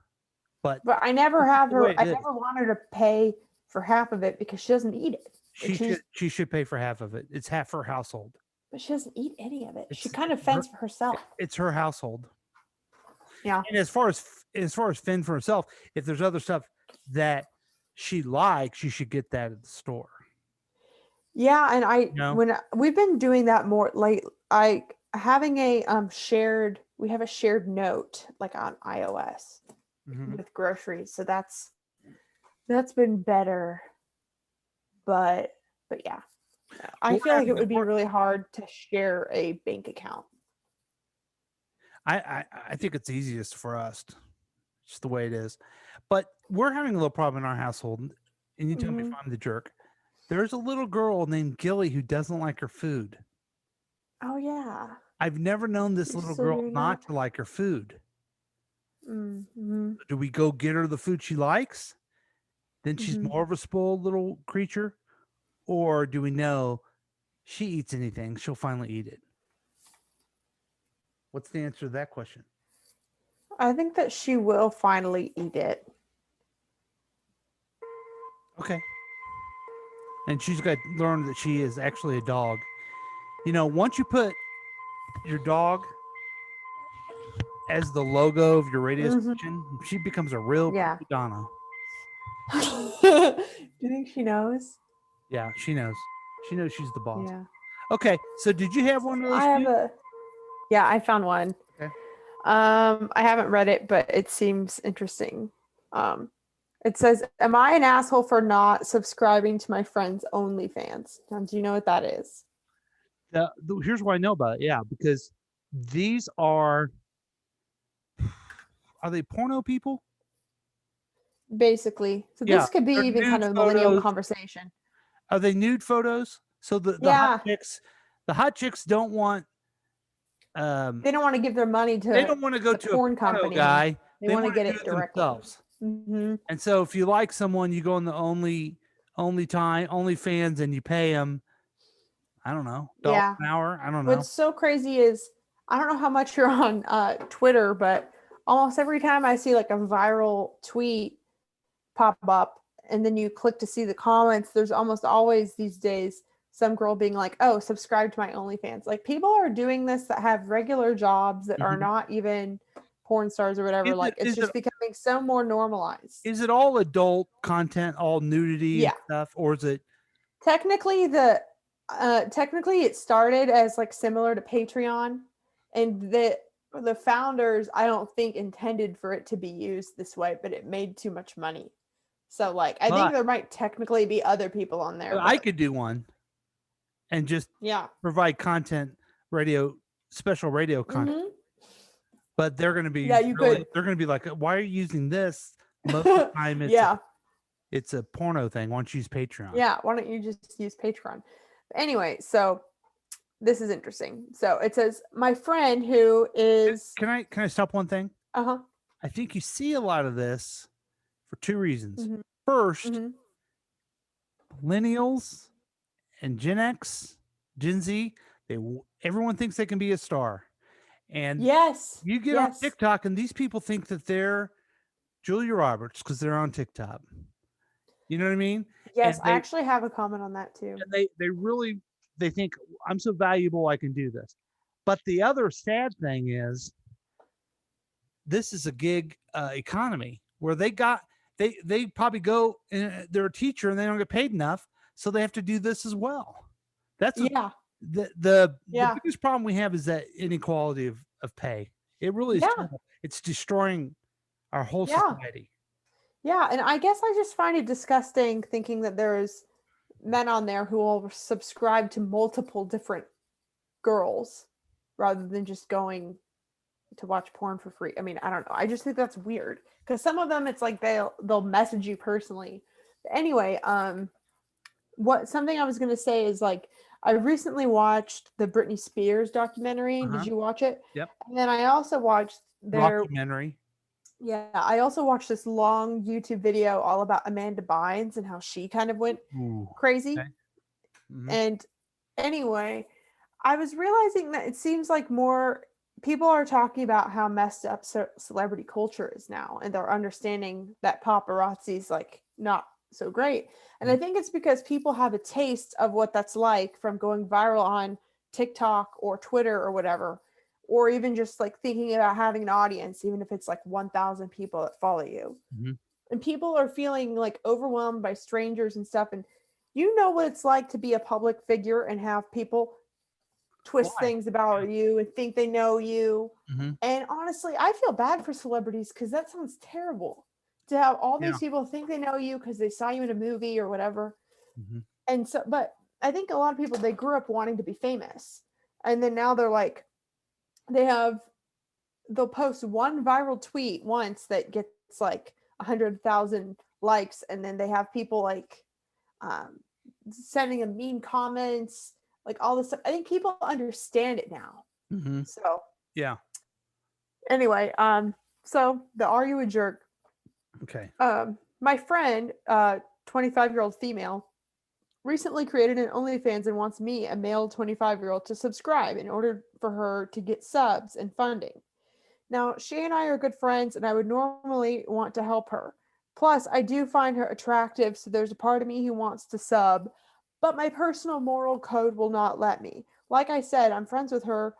But I never have her. I never want her to pay for half of it because she doesn't eat it. She should pay for half of it. It's half her household. But she doesn't eat any of it. She kind of fends for herself. It's her household. Yeah. And as far as fend for herself, if there's other stuff that she likes, you should get that at the store. Yeah, and when we've been doing that more, like having a we have a shared note like on iOS with groceries, so that's been better. But yeah, I feel like it would be really hard to share a bank account. I think it's easiest for us, just the way it is. But we're having a little problem in our household, and you tell me if I'm the jerk. There's a little girl named Gilly who doesn't like her food. Oh, yeah. I've never known this little girl not to like her food. Do we go get her the food she likes? Then she's more of a spoiled little creature? Or do we know she eats anything, she'll finally eat it? What's the answer to that question? I think that she will finally eat it. Okay. And she's got to learn that she is actually a dog. Once you put your dog as the logo of your radio station, she becomes a real Donna. Do you think she knows? Yeah, she knows. She knows she's the boss. Yeah. Okay, so did you have one of those? Yeah, I found one. Okay. I haven't read it, but it seems interesting. It says, "Am I an asshole for not subscribing to my friend's OnlyFans?" Now, do you know what that is? Here's why I know about it. Yeah, because these are they porno people? Basically. So this could be even kind of a millennial conversation. Are they nude photos? So the hot chicks don't want they don't want to give their money to they don't want to go the to porn a porno company. guy. They want to get it directly themselves. And so if you like someone, you go on the OnlyFans and you pay them, I don't know, $1 an hour. I don't know. What's so crazy is I don't know how much you're on Twitter, but almost every time I see like a viral tweet pop up and then you click to see the comments, there's almost always these days some girl being like, "Oh, subscribe to my OnlyFans." Like, people are doing this that have regular jobs that are not even porn stars or whatever. It's just becoming so more normalized. Is it all adult content, all nudity and stuff, or is it technically technically it started as like similar to Patreon, and the founders I don't think intended for it to be used this way, but it made too much money. So I think there might technically be other people on there. I could do one and just provide content, special radio content. But they're going to be they're going to be like, "Why are you using this?" Most of the time it's a porno thing. Why don't you use Patreon? Yeah, why don't you just use Patreon? Anyway, so this is interesting. So it says, "My friend who is..." Can I stop one thing? Uh-huh. I think you see a lot of this for two reasons. First, Millennials and Gen X, Gen Z, everyone thinks they can be a star. And Yes. you get on TikTok and these people think that they're Julia Roberts because they're on TikTok. You know what I mean? Yes, And I actually have a comment on that too. and they think I'm so valuable I can do this. But the other sad thing is this is a gig economy where they probably go and they're a teacher and they don't get paid enough, so they have to do this as well. That's the biggest problem we have is that inequality of pay. It really is terrible. It's destroying our whole society. Yeah, and I guess I just find it disgusting thinking that there's men on there who will subscribe to multiple different girls rather than just going to watch porn for free. I mean, I don't know. I just think that's weird because some of them it's like they'll message you personally. But anyway, something I was going to say is like I recently watched the Britney Spears documentary. Did you watch it? Yep. And then I also watched their documentary. Yeah, I also watched this long YouTube video all about Amanda Bynes and how she kind of went crazy. Okay. Mm-hmm. And anyway, I was realizing that it seems like more people are talking about how messed up celebrity culture is now, and they're understanding that paparazzi's like not so great. And I think it's because people have a taste of what that's like from going viral on TikTok or Twitter or whatever, or even just like thinking about having an audience, even if it's like 1,000 people that follow you. Mm-hmm. And people are feeling like overwhelmed by strangers and stuff. And you know what it's like to be a public figure and have people twist things about you and think they know you. Mm-hmm. And honestly, I feel bad for celebrities because that sounds terrible to have all these people think they know you because they saw you in a movie or whatever. Mm-hmm. And so, but I think a lot of people, they grew up wanting to be famous. And then now they're like, they'll post one viral tweet once that gets like 100,000 likes. And then they have people like sending them mean comments, like all this stuff. I think people understand it now. Mm-hmm. So yeah. Anyway, so the Are You a Jerk? Okay. My friend, 25-year-old female, recently created an OnlyFans and wants me, a male 25-year-old, to subscribe in order for her to get subs and funding. Now, she and I are good friends, and I would normally want to help her. Plus, I do find her attractive, so there's a part of me who wants to sub, but my personal moral code will not let me. Like I said, I'm friends with her.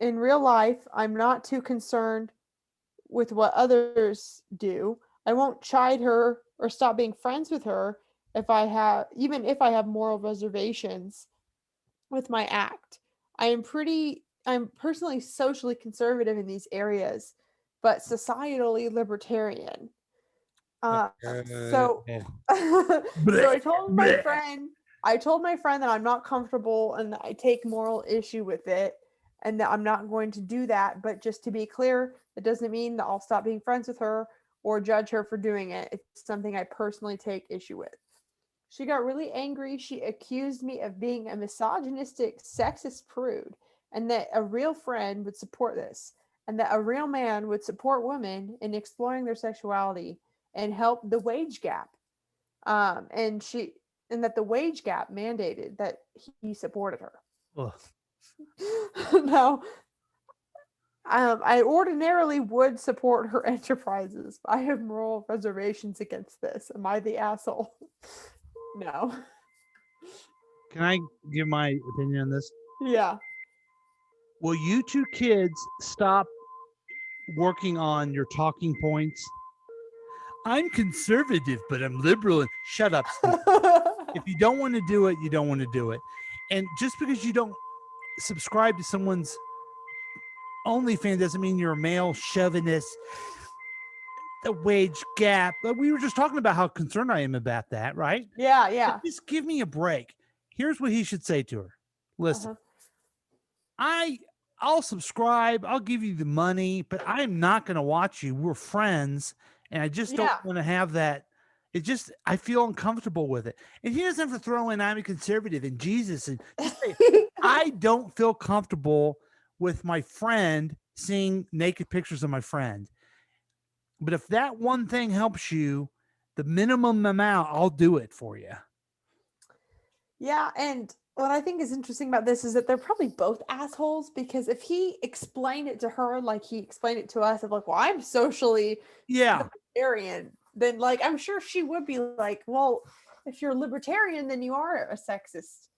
In real life, I'm not too concerned with what others do. I won't chide her or stop being friends with her even if I have moral reservations with my act. I'm personally socially conservative in these areas, but societally libertarian. So I told my friend that I'm not comfortable and that I take moral issue with it and that I'm not going to do that. But just to be clear, that doesn't mean that I'll stop being friends with her or judge her for doing it. It's something I personally take issue with. She got really angry. She accused me of being a misogynistic, sexist prude, and that a real friend would support this, and that a real man would support women in exploring their sexuality and help the wage gap. And that the wage gap mandated that he supported her. Now, I ordinarily would support her enterprises. But I have moral reservations against this. Am I the asshole? No. Can I give my opinion on this? Yeah. Will you two kids stop working on your talking points? I'm conservative, but I'm liberal. Shut up, Steve. If you don't want to do it, you don't want to do it. And just because you don't subscribe to someone's OnlyFans doesn't mean you're a male chauvinist. The wage gap. We were just talking about how concerned I am about that, right? Yeah. But just give me a break. Here's what he should say to her. Listen, I'll subscribe. I'll give you the money, but I'm not going to watch you. We're friends, and I just don't want to have that. I feel uncomfortable with it. And he doesn't have to throw in I'm a conservative and Jesus and just say, I don't feel comfortable with my friend seeing naked pictures of my friend. But if that one thing helps you, the minimum amount, I'll do it for you. Yeah, and what I think is interesting about this is that they're probably both assholes, because if he explained it to her like he explained it to us, of like, well, I'm socially Yeah. libertarian, then like I'm sure she would be like, well, if you're libertarian, then you are a sexist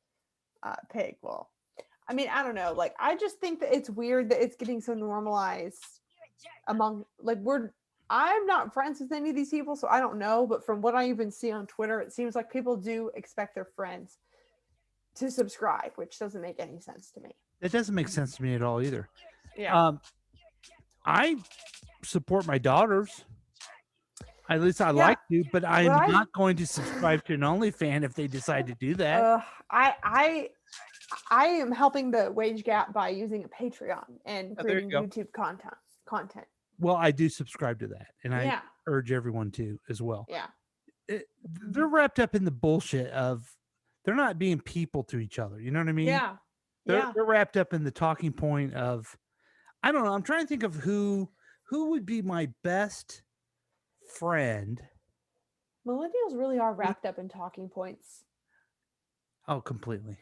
pig. Well, I mean, I don't know. Like, I just think that it's weird that it's getting so normalized among like I'm not friends with any of these people, so I don't know. But from what I even see on Twitter, it seems like people do expect their friends to subscribe, which doesn't make any sense to me. It doesn't make sense to me at all either. Yeah. I support my daughters. At least I Yeah. like to, but I'm Well, not going to subscribe to an OnlyFans if they decide to do that. I am helping the wage gap by using a Patreon and Oh, there creating you go. YouTube content. Well, I do subscribe to that, and I Yeah. urge everyone to as well. Yeah. They're wrapped up in the bullshit of they're not being people to each other. You know what I mean? Yeah. They're wrapped up in the talking point of, I don't know. I'm trying to think of who would be my best friend. Millennials really are wrapped up in talking points. Oh, completely.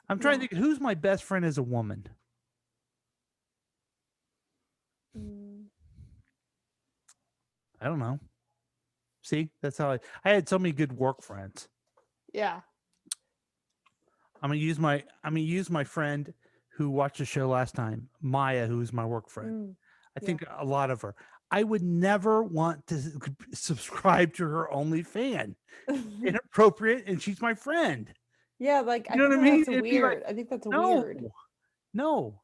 I'm trying to think who's my best friend as a woman. I don't know. See, that's how I had so many good work friends. Yeah. I'm gonna use my friend who watched the show last time, Maya, who's my work friend. I think a lot of her. I would never want to subscribe to her OnlyFans. Inappropriate, and she's my friend. Yeah, like You know what I mean? That's It'd be weird. like, I think that's no, weird. no.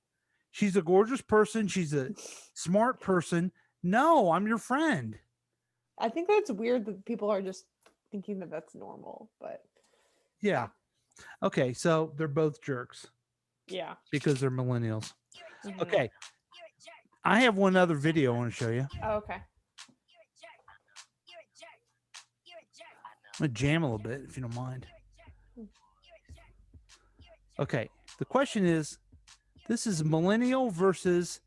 She's a gorgeous person. She's a smart person. No, I'm your friend. I think that's weird that people are just thinking that that's normal, but yeah. Okay, so they're both jerks. Yeah. Because they're millennials. Okay. I have one other video I want to show you. Oh, okay. I'm going to jam a little bit if you don't mind. Okay. The question is, this is millennial versus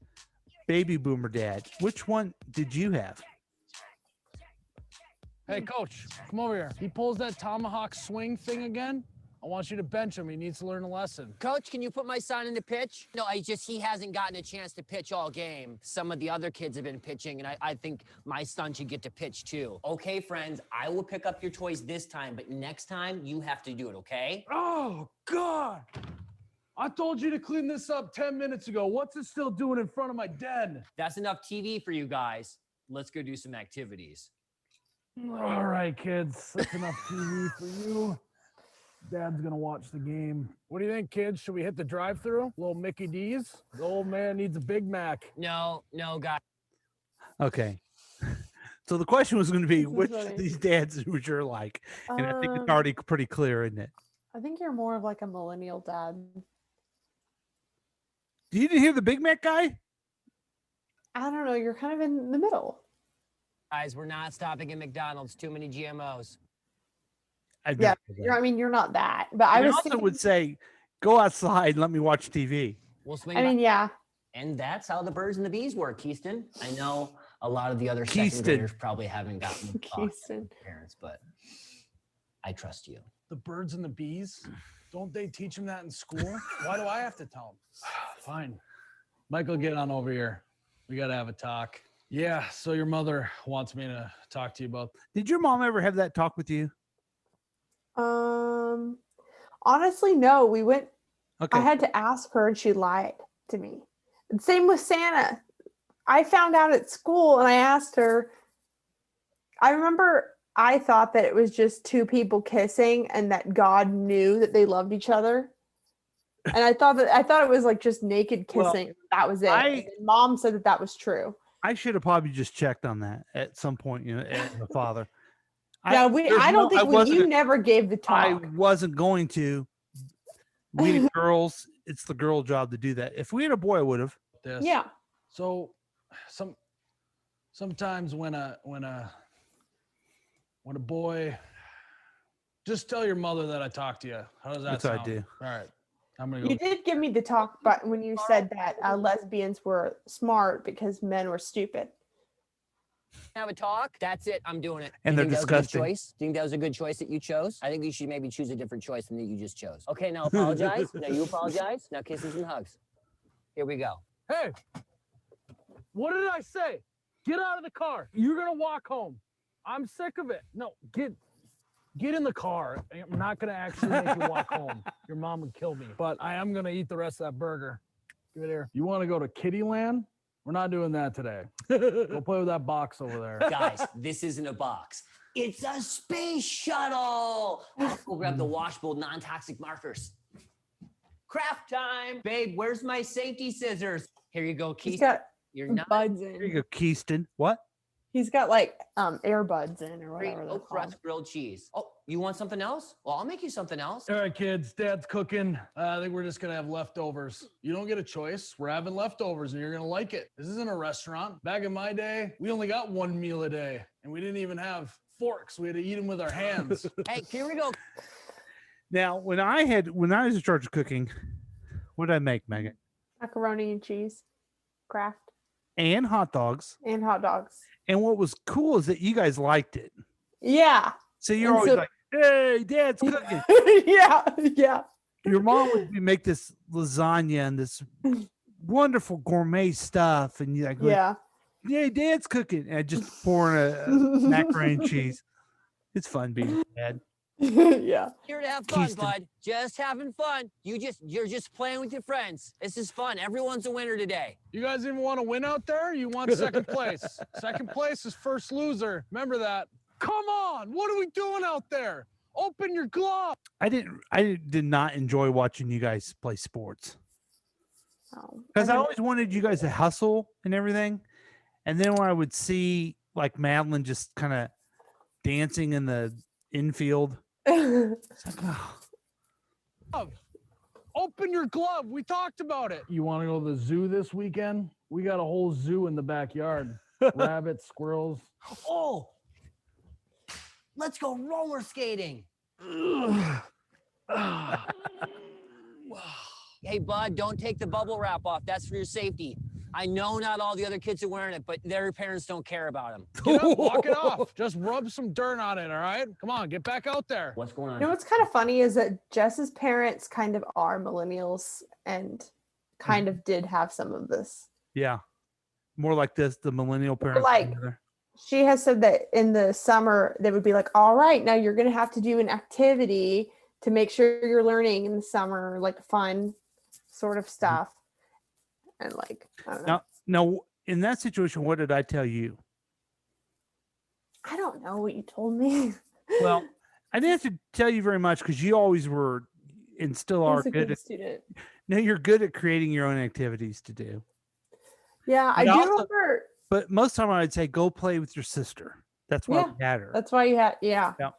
baby boomer dad. Which one did you have? Hey, coach, come over here. He pulls that tomahawk swing thing again. I want you to bench him. He needs to learn a lesson. Coach, can you put my son in the pitch? No, he hasn't gotten a chance to pitch all game. Some of the other kids have been pitching, and I think my son should get to pitch too. Okay, friends, I will pick up your toys this time, but next time you have to do it, okay? Oh, God. I told you to clean this up 10 minutes ago. What's it still doing in front of my den? That's enough TV for you guys. Let's go do some activities. All right, kids. That's enough TV for you. Dad's gonna watch the game. What do you think, kids? Should we hit the drive-thru? Little Mickey D's? The old man needs a Big Mac. No, guys. Okay. So the question was going to be, which of these dads would you like? And I think it's already pretty clear, isn't it? I think you're more of like a millennial dad. You didn't hear the Big Mac guy? I don't know. You're kind of in the middle. Guys, we're not stopping at McDonald's. Too many GMOs. Yeah, you're not that. But I was also thinking, would say, go outside and let me watch TV. We'll swing I mean, by. yeah. And that's how the birds and the bees work, Keyston. I know a lot of the other Keyston. second graders probably haven't gotten the thought Keyston. from their parents, but I trust you. The birds and the bees? Don't they teach them that in school? Why do I have to tell them? Fine. Michael, get on over here. We got to have a talk. Yeah, so your mother wants me to talk to you about. Did your mom ever have that talk with you? Honestly, no. We went. Okay. I had to ask her, and she lied to me. And same with Santa. I found out at school, and I asked her. I remember I thought that it was just two people kissing, and that God knew that they loved each other. And I thought it was like just naked kissing. Well, that was it. And Mom said that was true. I should have probably just checked on that at some point, as a father. Yeah, you never gave the talk. I wasn't going to. We had girls. It's the girl job to do that. If we had a boy, I would have. Yeah. So, sometimes when a boy, just tell your mother that I talked to you. How does that That's sound? what I do. All right. I'm gonna go. You did give me the talk, but when you said that lesbians were smart because men were stupid. have a talk. That's it. I'm doing it. And You they're think that was a good disgusting. choice? Do you think that was a good choice that you chose? I think you should maybe choose a different choice than that you just chose. Okay, now apologize. Now you apologize. Now kisses and hugs. Here we go. Hey, what did I say? Get out of the car. You're gonna walk home. I'm sick of it. No, get in the car. I'm not gonna actually make you walk home. Your mom would kill me. But I am gonna eat the rest of that burger. Give it here. You want to go to Kittyland? We're not doing that today. Go play with that box over there. Guys, this isn't a box. It's a space shuttle. Let's go grab the washable non-toxic markers. Craft time. Babe, where's my safety scissors? Here you go, He's Keith. got You're not buds Here you in. go, Keyston. What? He's got like earbuds in or great whatever they're oak called. crust grilled cheese. Oh, you want something else? Well, I'll make you something else. All right, kids, Dad's cooking. I think we're just gonna have leftovers. You don't get a choice. We're having leftovers and you're gonna like it. This isn't a restaurant. Back in my day, we only got one meal a day and we didn't even have forks. We had to eat them with our hands. Hey, here we go. Now, when I was in charge of cooking, what did I make, Megan? Macaroni and cheese, Kraft, And hot dogs. and hot dogs. And what was cool is that you guys liked it. Yeah. So you're And always so- like, hey, Dad's cooking. yeah. Yeah. Your mom would make this lasagna and this wonderful gourmet stuff. And you're like, Yeah. yeah, Dad's cooking. And just pouring a macaroni and cheese. It's fun being a dad. Yeah. Here to have fun, Keystone. bud. Just having fun. You're just playing with your friends. This is fun. Everyone's a winner today. You guys even want to win out there? You want second place. Second place is first loser. Remember that. Come on. What are we doing out there? Open your glove. I did not enjoy watching you guys play sports. Oh, Because I think- always wanted you guys to hustle and everything. And then when I would see like Madeline just kind of dancing in the infield, it's like, oh, Open your glove. We talked about it. You want to go to the zoo this weekend? We got a whole zoo in the backyard. Rabbits, squirrels. Oh, let's go roller skating. Hey, bud, don't take the bubble wrap off. That's for your safety. I know not all the other kids are wearing it, but their parents don't care about them. Get up, walk it off. Just rub some dirt on it, all right? Come on, get back out there. What's going on? You know what's kind of funny is that Jess's parents kind of are millennials and kind of did have some of this. yeah. More like this, the millennial parents. like- together. She has said that in the summer they would be like, all right, now you're going to have to do an activity to make sure you're learning in the summer, like fun sort of stuff. And like, I don't know. Now, in that situation, what did I tell you? I don't know what you told me. Well, I didn't have to tell you very much because you always were and still I are was a good good at. student. No, you're good at creating your own activities to do. Yeah, I But do also- remember. But most of the time, I would say go play with your sister. That's why Yeah, we had her. That's why you had, yeah. Yeah.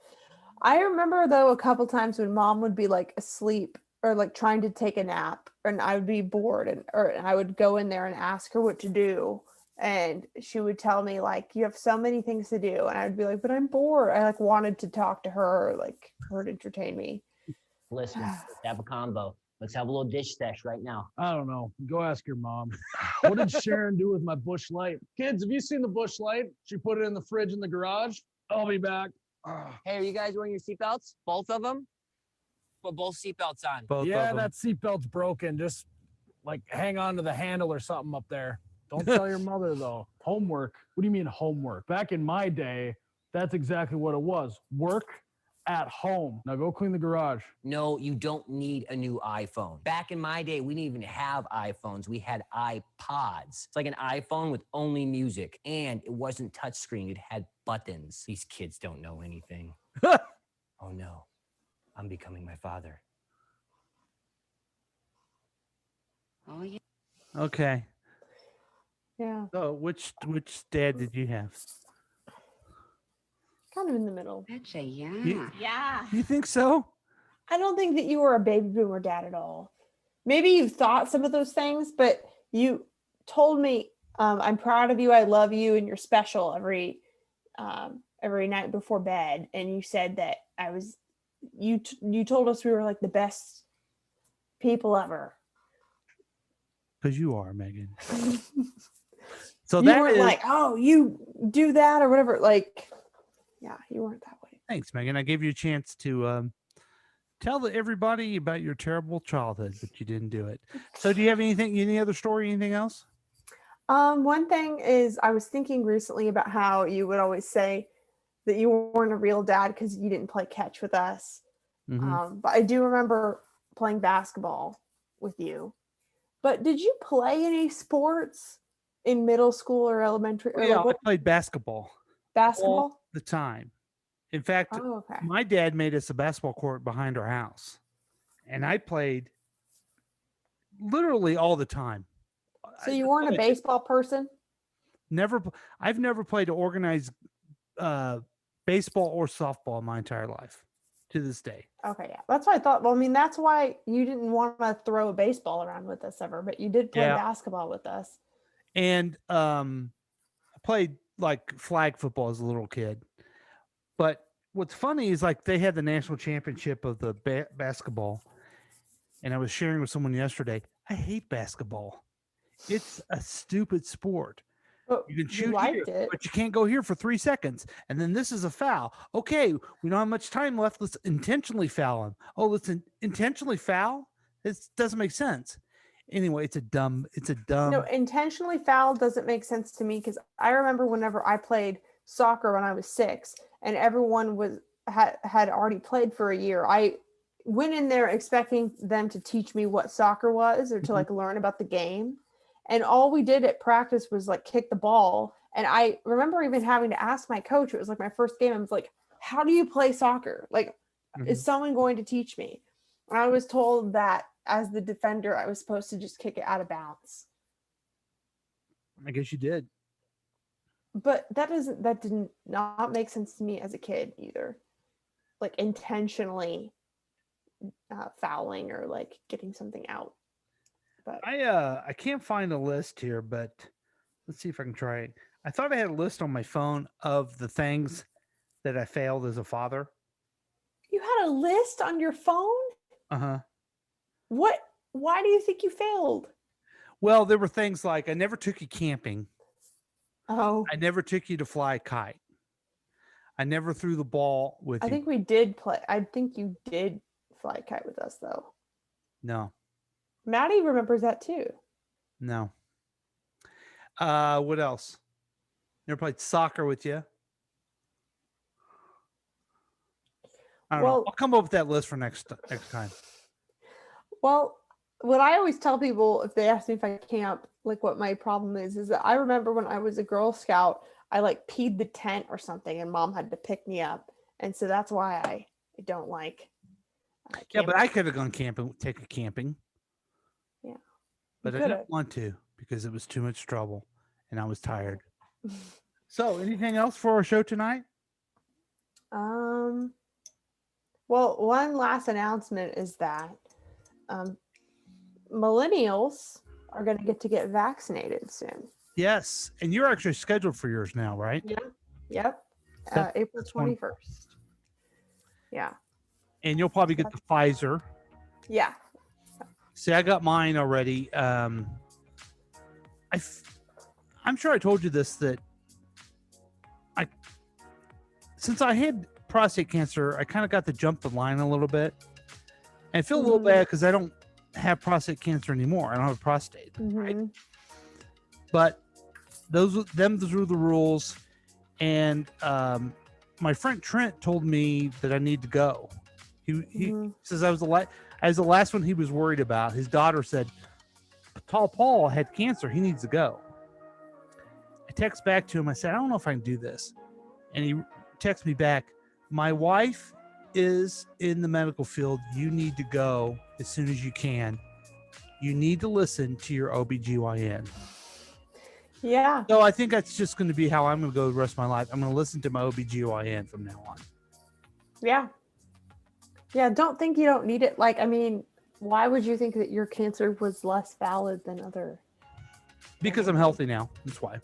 I remember though a couple times when mom would be like asleep or like trying to take a nap, and I would be bored, and I would go in there and ask her what to do, and she would tell me like, you have so many things to do, and I would be like, but I'm bored. I like wanted to talk to her, like her to entertain me. Listen, let's have a combo. Let's have a little dish sesh right now. I don't know. Go ask your mom. What did Sharon do with my bush light? Kids, have you seen the bush light? She put it in the fridge in the garage. I'll be back. Hey, are you guys wearing your seatbelts? Both of them? Put both seatbelts on. Both Yeah, of them. that seatbelt's broken. Just like hang on to the handle or something up there. Don't tell your mother though. Homework. What do you mean homework? Back in my day, that's exactly what it was. Work at home. Now go clean the garage. No, you don't need a new iPhone. Back in my day, we didn't even have iPhones. We had iPods. It's like an iPhone with only music, and it wasn't touchscreen. It had buttons. These kids don't know anything. Oh no, I'm becoming my father. Oh yeah. Okay. Yeah, So which dad did you have? kind of in the middle. That's a yeah. Yeah. You think so? I don't think that you were a baby boomer dad at all. Maybe you thought some of those things, but you told me, I'm proud of you, I love you, and you're special every night before bed. And you said that you told us we were like the best people ever. Because you are, Megan. So you that weren't is, like, oh, you do that or whatever. Like, yeah, you weren't that way. thanks, Megan. I gave you a chance to tell everybody about your terrible childhood, but you didn't do it. So do you have any other story, anything else? One thing is I was thinking recently about how you would always say that you weren't a real dad because you didn't play catch with us. But I do remember playing basketball with you. But did you play any sports in middle school or elementary? Or Yeah, like I played basketball all basketball? the time. In fact, Oh, okay. my dad made us a basketball court behind our house, and I played literally all the time. So you weren't a baseball person? I've never played organized baseball or softball in my entire life to this day. Okay, yeah. That's what I thought. Well, I mean, that's why you didn't want to throw a baseball around with us ever, but you did play basketball with us. And I played like flag football as a little kid. But what's funny is like they had the national championship of the basketball, and I was sharing with someone yesterday. I hate basketball. It's a stupid sport. But you can shoot liked here, it. but you can't go here for 3 seconds. And then this is a foul. Okay, we don't have much time left. Let's intentionally foul him. Oh, let's intentionally foul? This doesn't make sense. Anyway, it's a dumb. No, intentionally foul doesn't make sense to me because I remember whenever I played soccer when I was 6 and everyone had already played for a year. I went in there expecting them to teach me what soccer was or to like learn about the game. And all we did at practice was like kick the ball. And I remember even having to ask my coach, it was like my first game. I was like, how do you play soccer? Like, is someone going to teach me? And I was told that as the defender, I was supposed to just kick it out of bounds. I guess you did. But that did not make sense to me as a kid either. Like intentionally fouling or like getting something out. But I can't find a list here, but let's see if I can try it. I thought I had a list on my phone of the things that I failed as a father. You had a list on your phone? Uh-huh. What? Why do you think you failed? Well, there were things like I never took you camping. Oh. I never took you to fly a kite. I never threw the ball with you. I think we did play. I think you did fly a kite with us, though. No. Maddie remembers that too. No. What else? Never played soccer with you. I don't know. I'll come up with that list for next time. Well, what I always tell people if they ask me if I camp, like what my problem is that I remember when I was a Girl Scout, I like peed the tent or something and mom had to pick me up. And so that's why I don't like camping. Yeah, but I could have gone camping, take a camping. Yeah. But I didn't want to because it was too much trouble and I was tired. So anything else for our show tonight? Well, one last announcement is that millennials are going to get vaccinated soon. Yes. And you're actually scheduled for yours now, right? Yeah. Yep. April 21st. Yeah. And you'll probably get the Pfizer. Yeah. See, I got mine already. I'm sure I told you this, that since I had prostate cancer, I kind of got to jump the line a little bit. And I feel a little bad because I don't have prostate cancer anymore. I don't have a prostate, right? But those were the rules. And my friend Trent told me that I need to go. He says I was the last one he was worried about. His daughter said, Tall Paul had cancer. He needs to go. I text back to him. I said, I don't know if I can do this. And he texts me back, my wife is in the medical field. You need to go as soon as you can. You need to listen to your OBGYN. Yeah. So I think that's just going to be how I'm going to go the rest of my life. I'm going to listen to my OBGYN from now on. Yeah. Yeah. Don't think you don't need it. Like, I mean, why would you think that your cancer was less valid than other? Because I'm healthy now. That's why.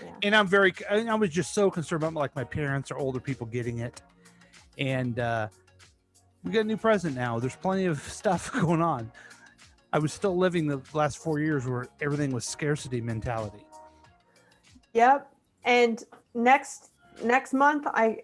Yeah. And I was just so concerned about like my parents or older people getting it. And we got a new president now. There's plenty of stuff going on. I was still living the last 4 years where everything was scarcity mentality. Yep. And next month, I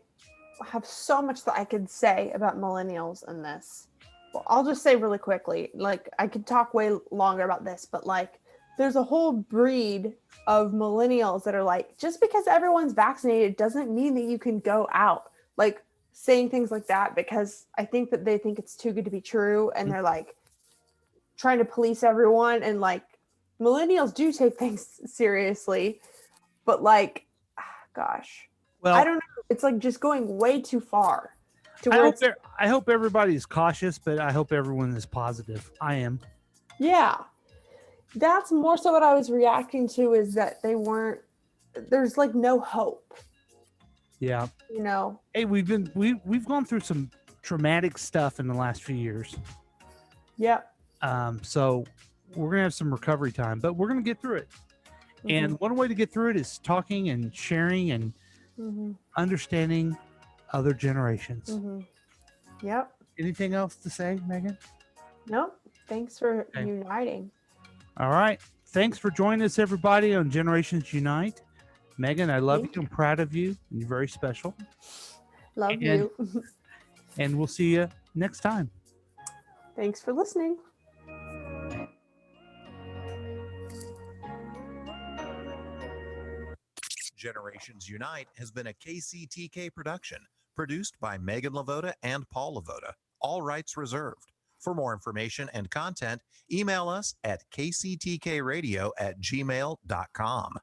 have so much that I could say about millennials in this. Well, I'll just say really quickly, like I could talk way longer about this, but like there's a whole breed of millennials that are like, just because everyone's vaccinated doesn't mean that you can go out. Like saying things like that because I think that they think it's too good to be true, and they're like trying to police everyone. And like millennials do take things seriously, but like, gosh, Well, I don't know. It's like just going way too far. I hope everybody's cautious, but I hope everyone is positive. I am. Yeah, that's more so what I was reacting to, is that there's like no hope. Yeah. You know. Hey, we've gone through some traumatic stuff in the last few years. Yep. So we're gonna have some recovery time, but we're gonna get through it. And one way to get through it is talking and sharing and understanding other generations. Yep. Anything else to say, Megan? Nope. Thanks for uniting. All right. Thanks for joining us, everybody, on Generations Unite. Megan, I love you. I'm proud of you. You're very special. Love you. And we'll see you next time. Thanks for listening. Generations Unite has been a KCTK production, produced by Megan Lavoda and Paul Lavoda. All rights reserved. For more information and content, email us at kctkradio@gmail.com.